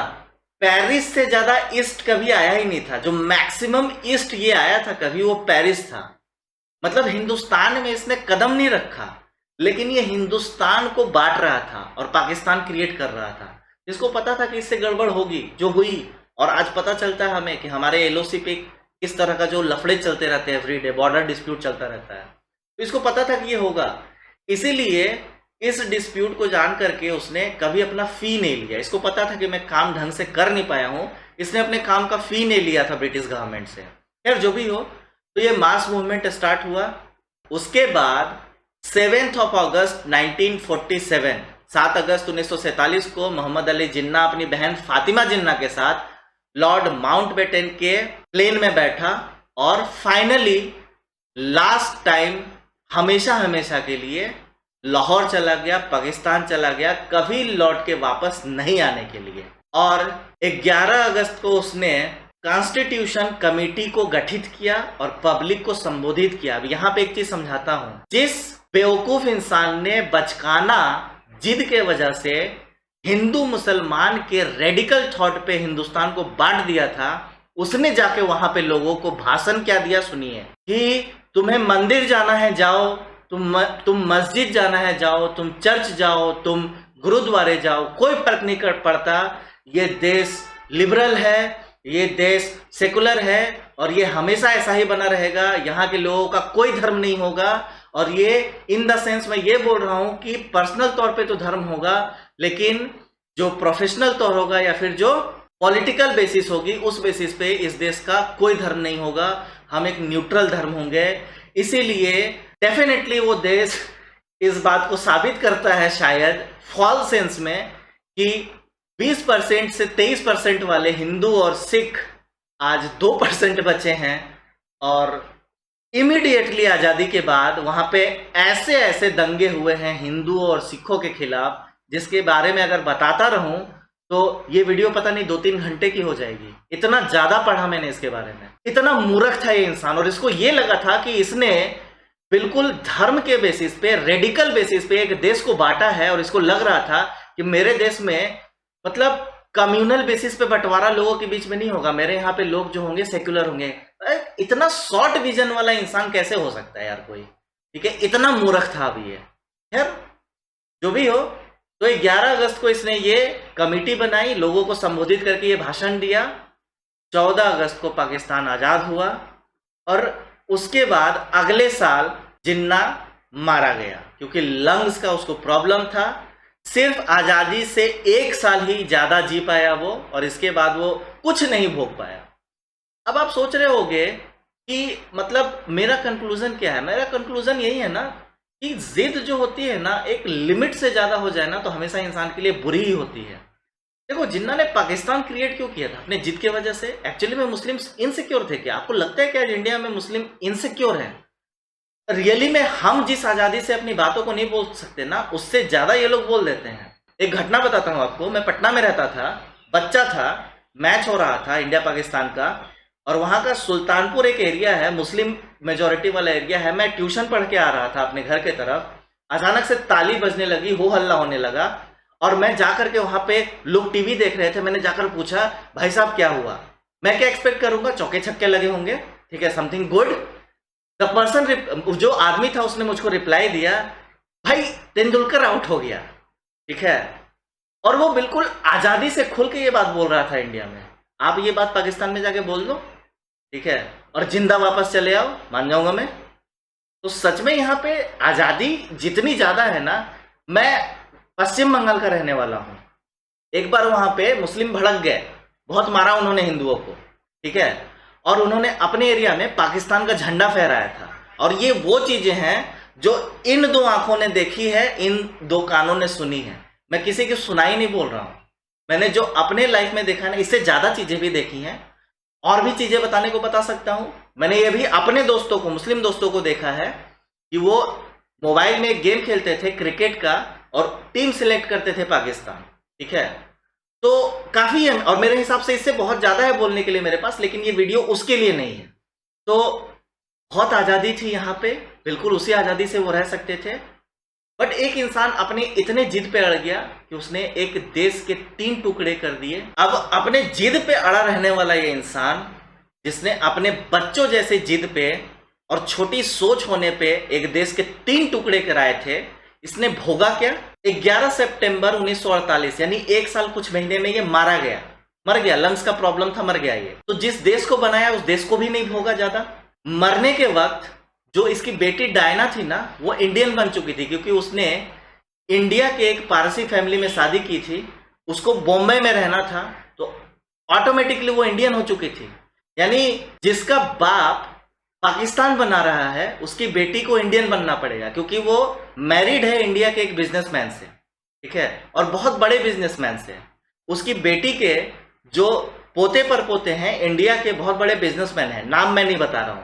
पेरिस से ज्यादा ईस्ट कभी आया ही नहीं था। जो मैक्सिमम ईस्ट ये आया था कभी, वो पेरिस था। मतलब हिंदुस्तान में इसने कदम नहीं रखा, लेकिन ये हिंदुस्तान को बांट रहा था और पाकिस्तान क्रिएट कर रहा था। जिसको पता था कि इससे गड़बड़ होगी, जो हुई। और आज पता चलता है हमें कि हमारे एलओसी पे किस तरह का जो लफड़े चलते रहते हैं, एवरीडे बॉर्डर डिस्प्यूट चलता रहता है। तो इसको पता था कि ये होगा, इसीलिए इस डिस्प्यूट को जान करके उसने कभी अपना फी नहीं लिया। इसको पता था कि मैं काम ढंग से कर नहीं पाया हूं, इसने अपने काम का फी नहीं लिया था ब्रिटिश गवर्नमेंट से। खैर जो भी हो, तो ये मास मूवमेंट स्टार्ट हुआ। उसके बाद 7 अगस्त 1947, 7 अगस्त 1947 को मोहम्मद अली जिन्ना अपनी बहन फातिमा जिन्ना के साथ लॉर्ड माउंटबेटन के प्लेन में बैठा और फाइनली लास्ट टाइम हमेशा हमेशा के लिए लाहौर चला गया, पाकिस्तान चला गया, कभी लौट के वापस नहीं आने के लिए। और 11 अगस्त को उसने कॉन्स्टिट्यूशन कमेटी को गठित किया और पब्लिक को संबोधित किया। अब यहाँ पे एक चीज समझाता हूं, जिस बेवकूफ इंसान ने बचकाना जिद के वजह से हिंदू मुसलमान के रेडिकल थॉट पे हिंदुस्तान को बांट दिया था, उसने जाके वहां पे लोगों को भाषण क्या दिया सुनिए कि तुम्हें मंदिर जाना है जाओ, तुम मस्जिद जाना है जाओ, तुम चर्च जाओ, तुम गुरुद्वारे जाओ, कोई फर्क नहीं पड़ता। ये देश लिबरल है, ये देश सेकुलर है और ये हमेशा ऐसा ही बना रहेगा। यहाँ के लोगों का कोई धर्म नहीं होगा। और ये इन द सेंस मैं ये बोल रहा हूँ कि पर्सनल तौर पे तो धर्म होगा, लेकिन जो प्रोफेशनल तौर होगा या फिर जो पॉलिटिकल बेसिस होगी, उस बेसिस पे इस देश का कोई धर्म नहीं होगा। हम एक न्यूट्रल धर्म होंगे। इसीलिए डेफिनेटली वो देश इस बात को साबित करता है शायद फॉल्स सेंस में कि 20% से 23% वाले हिंदू और सिख आज 2% बचे हैं। और इमीडिएटली आज़ादी के बाद वहाँ पे ऐसे ऐसे दंगे हुए हैं हिंदू और सिखों के खिलाफ, जिसके बारे में अगर बताता रहूं तो ये वीडियो पता नहीं 2-3 घंटे की हो जाएगी। इतना ज़्यादा पढ़ा मैंने इसके बारे में। इतना मूर्ख था ये इंसान और इसको ये लगा था कि इसने बिल्कुल धर्म के बेसिस पे, रेडिकल बेसिस पे एक देश को बांटा है। और इसको लग रहा था कि मेरे देश में मतलब कम्युनल बेसिस पे बंटवारा लोगों के बीच में नहीं होगा, मेरे यहाँ पे लोग जो होंगे सेक्युलर होंगे। इतना शॉर्ट विजन वाला इंसान कैसे हो सकता है यार कोई, ठीक है? इतना मूर्ख था अभी ये। खैर जो भी हो, तो 11 अगस्त को इसने ये कमेटी बनाई, लोगों को संबोधित करके ये भाषण दिया। 14 अगस्त को पाकिस्तान आजाद हुआ और उसके बाद अगले साल जिन्ना मारा गया क्योंकि लंग्स का उसको प्रॉब्लम था। सिर्फ आजादी से 1 साल ही ज्यादा जी पाया वो, और इसके बाद वो कुछ नहीं भोग पाया। अब आप सोच रहे होंगे कि मतलब मेरा कंक्लूजन क्या है? मेरा कंक्लूजन यही है ना कि जिद जो होती है ना, एक लिमिट से ज्यादा हो जाए ना तो हमेशा इंसान के लिए बुरी ही होती है। देखो, जिन्ना ने पाकिस्तान क्रिएट क्यों किया था? अपने जिद की वजह से। एक्चुअली में मुस्लिम्स इनसिक्योर थे क्या? आपको लगता है कि आज इंडिया में मुस्लिम इनसिक्योर हैं? रियली में हम जिस आजादी से अपनी बातों को नहीं बोल सकते ना, उससे ज्यादा ये लोग बोल देते हैं। एक घटना बताता हूँ आपको। मैं पटना में रहता था, बच्चा था, मैच हो रहा था इंडिया पाकिस्तान का, और वहाँ का सुल्तानपुर एक एरिया है, मुस्लिम मेजोरिटी वाला एरिया है। मैं ट्यूशन पढ़ के आ रहा था अपने घर के तरफ, अचानक से ताली बजने लगी, हो हल्ला होने लगा, और मैं जाकर के वहाँ पे लोग टीवी देख रहे थे। मैंने जाकर पूछा, भाई साहब क्या हुआ? मैं क्या एक्सपेक्ट करूंगा, चौके छक्के लगे होंगे, ठीक है, समथिंग गुड। द पर्सन, जो आदमी था, उसने मुझको रिप्लाई दिया, भाई तेंदुलकर आउट हो गया, ठीक है। और वो बिल्कुल आजादी से खुल के ये बात बोल रहा था इंडिया में। आप ये बात पाकिस्तान में जाके बोल दो, ठीक है, और जिंदा वापस चले आओ, मान जाऊंगा मैं। तो सच में यहाँ पे आजादी जितनी ज्यादा है ना, मैं पश्चिम बंगाल का रहने वाला हूँ। एक बार वहां पे मुस्लिम भड़क गए, बहुत मारा उन्होंने हिंदुओं को, ठीक है, और उन्होंने अपने एरिया में पाकिस्तान का झंडा फहराया था। और ये वो चीजें हैं जो इन 2 आंखों ने देखी है, इन 2 कानों ने सुनी है। मैं किसी की सुनाई नहीं बोल रहा हूं, मैंने जो अपने लाइफ में देखा है ना, इससे ज्यादा चीजें भी देखी हैं, और भी चीजें बताने को बता सकता हूं। मैंने ये भी अपने दोस्तों को, मुस्लिम दोस्तों को देखा है कि वो मोबाइल में एक गेम खेलते थे क्रिकेट का, और टीम सिलेक्ट करते थे पाकिस्तान, ठीक है। तो काफी है, और मेरे हिसाब से इससे बहुत ज्यादा है बोलने के लिए मेरे पास, लेकिन ये वीडियो उसके लिए नहीं है। तो बहुत आजादी थी यहाँ पे, बिल्कुल उसी आजादी से वो रह सकते थे। बट एक इंसान अपने इतने जिद पे अड़ गया कि उसने एक देश के 3 टुकड़े कर दिए। अब अपने जिद पे अड़ा रहने वाला ये इंसान, जिसने अपने बच्चों जैसे जिद पे और छोटी सोच होने पे एक देश के 3 टुकड़े कराए थे, इसने भोगा क्या? 11 सितंबर 1948, यानी 1 साल कुछ महीने में ये मारा गया, मर गया। लंग्स का प्रॉब्लम था, मर गया ये। तो जिस देश को बनाया उस देश को भी नहीं भोगा ज्यादा। मरने के वक्त जो इसकी बेटी डायना थी ना, वो इंडियन बन चुकी थी, क्योंकि उसने इंडिया के एक पारसी फैमिली में शादी की थी। उसको बॉम्बे में रहना था, तो ऑटोमेटिकली वो इंडियन हो चुकी थी। यानी जिसका बाप पाकिस्तान बना रहा है, उसकी बेटी को इंडियन बनना पड़ेगा, क्योंकि वो मैरिड है इंडिया के एक बिजनेसमैन से, ठीक है, और बहुत बड़े बिजनेसमैन से। उसकी बेटी के जो पोते पर पोते हैं, इंडिया के बहुत बड़े बिजनेसमैन हैं, नाम मैं नहीं बता रहा हूं,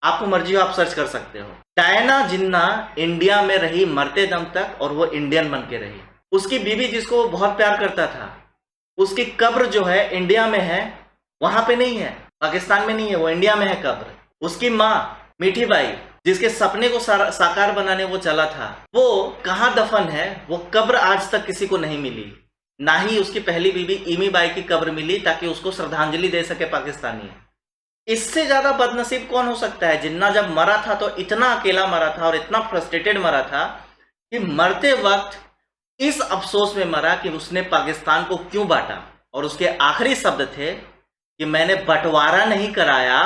आपको मर्जी हो आप सर्च कर सकते हो। डायना जिन्ना इंडिया में रही मरते दम तक, और वो इंडियन बन के रही। उसकी बीवी जिसको वो बहुत प्यार करता था, उसकी कब्र जो है इंडिया में है, वहां पे नहीं है, पाकिस्तान में नहीं है, वो इंडिया में है कब्र। उसकी माँ मीठी बाई जिसके सपने को साकार बनाने वो चला था, वो कहाँ दफन है, वो कब्र आज तक किसी को नहीं मिली। ना ही उसकी पहली बीवी इमी बाई की कब्र मिली ताकि उसको श्रद्धांजलि दे सके पाकिस्तानी। इससे ज्यादा बदनसीब कौन हो सकता है। जिन्ना जब मरा था तो इतना अकेला मरा था और इतना फ्रस्ट्रेटेड मरा था कि मरते वक्त इस अफसोस में मरा कि उसने पाकिस्तान को क्यों बांटा। और उसके आखिरी शब्द थे कि मैंने बंटवारा नहीं कराया,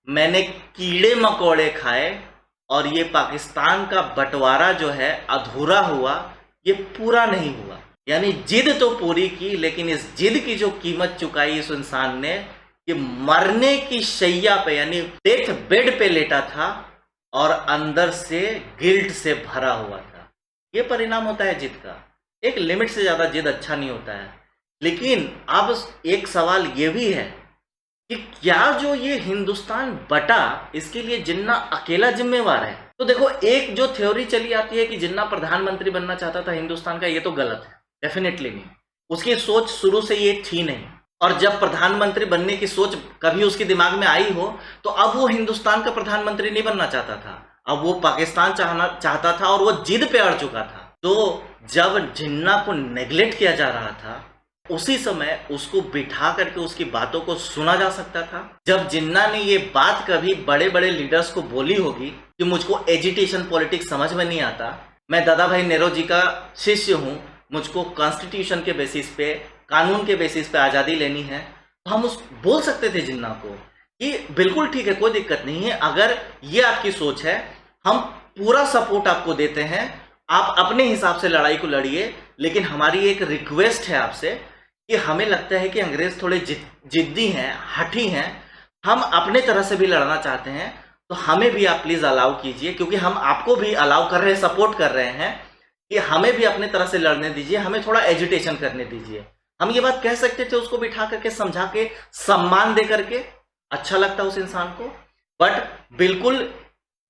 मैंने कीड़े मकोड़े खाए, और ये पाकिस्तान का बंटवारा जो है अधूरा हुआ, ये पूरा नहीं हुआ। यानी जिद तो पूरी की, लेकिन इस जिद की जो कीमत चुकाई इस इंसान ने, कि मरने की शैया पे यानी डेथ बेड पे लेटा था और अंदर से गिल्ट से भरा हुआ था। ये परिणाम होता है जिद का। एक लिमिट से ज्यादा जिद अच्छा नहीं होता है। लेकिन अब एक सवाल ये भी है कि क्या जो ये हिंदुस्तान बटा, इसके लिए जिन्ना अकेला जिम्मेवार है। तो देखो, एक जो थ्योरी चली आती है कि जिन्ना प्रधानमंत्री बनना चाहता था हिंदुस्तान का, ये तो गलत है, डेफिनेटली नहीं। उसकी सोच शुरू से ये थी नहीं। और जब प्रधानमंत्री बनने की सोच कभी उसके दिमाग में आई हो, तो अब वो हिंदुस्तान का प्रधानमंत्री नहीं बनना चाहता था, अब वो पाकिस्तान चाहता था, और वो जिद पे अड़ चुका था। तो जब जिन्ना को नेग्लेक्ट किया जा रहा था, उसी समय उसको बिठा करके उसकी बातों को सुना जा सकता था। जब जिन्ना ने ये बात कभी बड़े बड़े लीडर्स को बोली होगी कि मुझको एजिटेशन पॉलिटिक्स समझ में नहीं आता, मैं दादा भाई नेहरू का शिष्य हूँ, मुझको कॉन्स्टिट्यूशन के बेसिस पे, कानून के बेसिस पे आज़ादी लेनी है, तो हम उस बोल सकते थे जिन्ना को कि बिल्कुल ठीक है, कोई दिक्कत नहीं है, अगर ये आपकी सोच है हम पूरा सपोर्ट आपको देते हैं, आप अपने हिसाब से लड़ाई को लड़िए, लेकिन हमारी एक रिक्वेस्ट है आपसे कि हमें लगता है कि अंग्रेज थोड़े जिद्दी हैं, हठी हैं, हम अपने तरह से भी लड़ना चाहते हैं, तो हमें भी आप प्लीज अलाउ कीजिए, क्योंकि हम आपको भी अलाउ कर रहे हैं, सपोर्ट कर रहे हैं, कि हमें भी अपने तरह से लड़ने दीजिए, हमें थोड़ा एजुटेशन करने दीजिए। हम ये बात कह सकते थे उसको बिठा करके, समझा के, सम्मान दे करके, अच्छा लगता उस इंसान को। बट बिल्कुल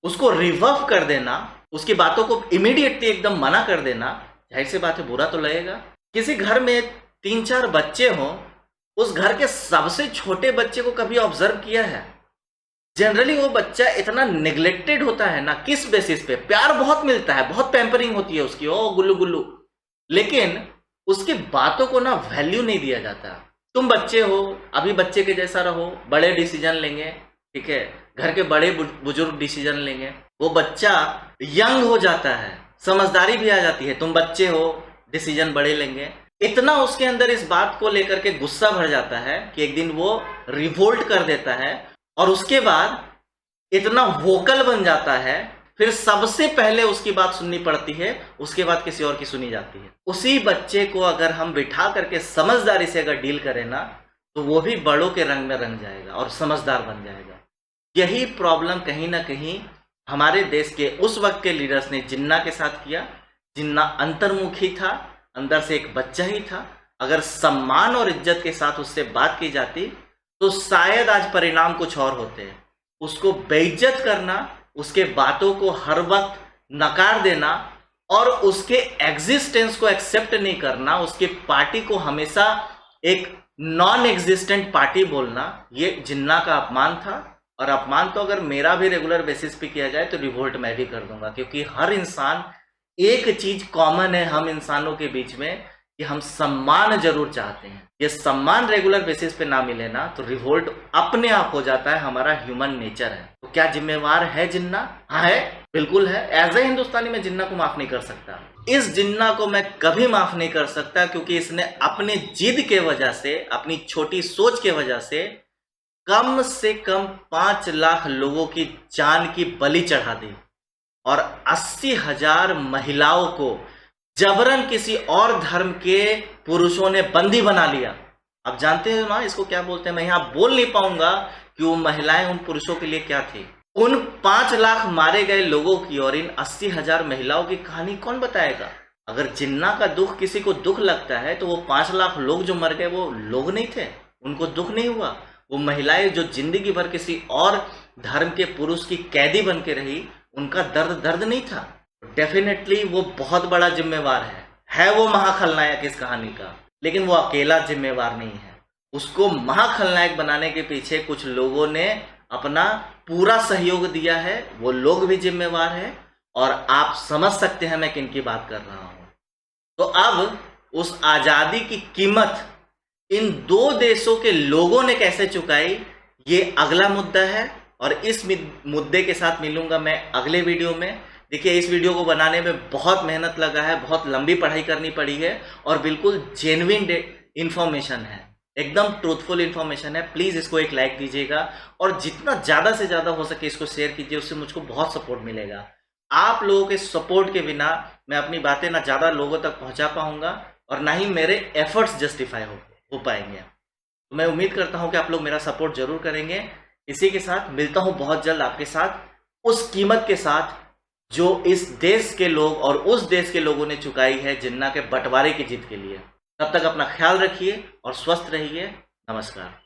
उसको रिवर्व कर देना, उसकी बातों को इमीडिएटली एकदम मना कर देना, जाहिर सी बात है बुरा तो लगेगा। किसी घर में 3-4 बच्चे हों, उस घर के सबसे छोटे बच्चे को कभी ऑब्जर्व किया है? जनरली वो बच्चा इतना नेग्लेक्टेड होता है ना, किस बेसिस पे? प्यार बहुत मिलता है, बहुत पैम्परिंग होती है उसकी, ओ गुल्लू गुल्लू, लेकिन उसकी बातों को ना वैल्यू नहीं दिया जाता। तुम बच्चे हो, अभी बच्चे के जैसा रहो, बड़े डिसीजन लेंगे, ठीक है, घर के बड़े बुजुर्ग डिसीजन लेंगे, वो बच्चा यंग हो जाता है, समझदारी भी आ जाती है, तुम बच्चे हो, डिसीजन बड़े लेंगे। इतना उसके अंदर इस बात को लेकर के गुस्सा भर जाता है कि एक दिन वो रिवोल्ट कर देता है, और उसके बाद इतना वोकल बन जाता है, फिर सबसे पहले उसकी बात सुननी पड़ती है, उसके बाद किसी और की सुनी जाती है। उसी बच्चे को अगर हम बिठा करके समझदारी से अगर डील करें ना, तो वो भी बड़ों के रंग में रंग जाएगा और समझदार बन जाएगा। यही प्रॉब्लम कहीं ना कहीं हमारे देश के उस वक्त के लीडर्स ने जिन्ना के साथ किया। जिन्ना अंतर्मुखी था, अंदर से एक बच्चा ही था। अगर सम्मान और इज्जत के साथ उससे बात की जाती तो शायद आज परिणाम कुछ और होते। उसको बेइज्जत करना, उसके बातों को हर वक्त नकार देना और उसके एग्जिस्टेंस को एक्सेप्ट नहीं करना, उसके पार्टी को हमेशा एक नॉन एग्जिस्टेंट पार्टी बोलना, ये जिन्ना का अपमान था। और अपमान तो अगर मेरा भी रेगुलर बेसिस पे किया जाए तो रिवोल्ट मैं भी कर दूंगा, क्योंकि हर इंसान, एक चीज कॉमन है हम इंसानों के बीच में कि हम सम्मान जरूर चाहते हैं। ये सम्मान रेगुलर बेसिस पे ना मिले ना तो रिवोल्ट अपने आप हो जाता है, हमारा ह्यूमन नेचर है। तो क्या जिम्मेवार है जिन्ना? हाँ है, बिल्कुल है। एज ए हिंदुस्तानी मैं जिन्ना को माफ नहीं कर सकता। इस जिन्ना को मैं कभी माफ नहीं कर सकता, क्योंकि इसने अपने जिद के वजह से, अपनी छोटी सोच के वजह से कम 5 लाख लोगों की जान की बलि चढ़ा दी और 80,000 महिलाओं को जबरन किसी और धर्म के पुरुषों ने बंदी बना लिया। अब जानते हो ना इसको क्या बोलते हैं? मैं यहाँ बोल नहीं पाऊंगा कि वो महिलाएं उन पुरुषों के लिए क्या थी। उन 5 लाख मारे गए लोगों की और इन 80,000 महिलाओं की कहानी कौन बताएगा? अगर जिन्ना का दुख किसी को दुख लगता है तो वो 5 लाख लोग जो मर गए वो लोग नहीं थे, उनको दुख नहीं हुआ? वो महिलाएं जो जिंदगी भर किसी और धर्म के पुरुष की कैदी बन के रही, उनका दर्द दर्द नहीं था? डेफिनेटली वो बहुत बड़ा जिम्मेवार है वो महाखलनायक इस कहानी का, लेकिन वो अकेला जिम्मेवार नहीं है। उसको महाखलनायक बनाने के पीछे कुछ लोगों ने अपना पूरा सहयोग दिया है, वो लोग भी जिम्मेवार है, और आप समझ सकते हैं मैं किन की बात कर रहा हूं। तो अब उस आजादी की कीमत इन दो देशों के लोगों ने कैसे चुकाई, ये अगला मुद्दा है, और इस मुद्दे के साथ मिलूंगा मैं अगले वीडियो में। देखिए, इस वीडियो को बनाने में बहुत मेहनत लगा है, बहुत लंबी पढ़ाई करनी पड़ी है, और बिल्कुल जेन्युइन इंफॉर्मेशन है, एकदम ट्रूथफुल इंफॉर्मेशन है। प्लीज़ इसको एक लाइक दीजिएगा, और जितना ज़्यादा से ज़्यादा हो सके इसको शेयर कीजिए, उससे मुझको बहुत सपोर्ट मिलेगा। आप लोगों के सपोर्ट के बिना मैं अपनी बातें ना ज़्यादा लोगों तक पहुंचा पाऊंगा, और ना ही मेरे एफर्ट्स जस्टिफाई हो पाएंगे। तो मैं उम्मीद करता हूं कि आप लोग मेरा सपोर्ट जरूर करेंगे। इसी के साथ मिलता हूं बहुत जल्द आपके साथ, उस कीमत के साथ जो इस देश के लोग और उस देश के लोगों ने चुकाई है जिन्ना के बंटवारे की जीत के लिए। तब तक अपना ख्याल रखिए और स्वस्थ रहिए। नमस्कार।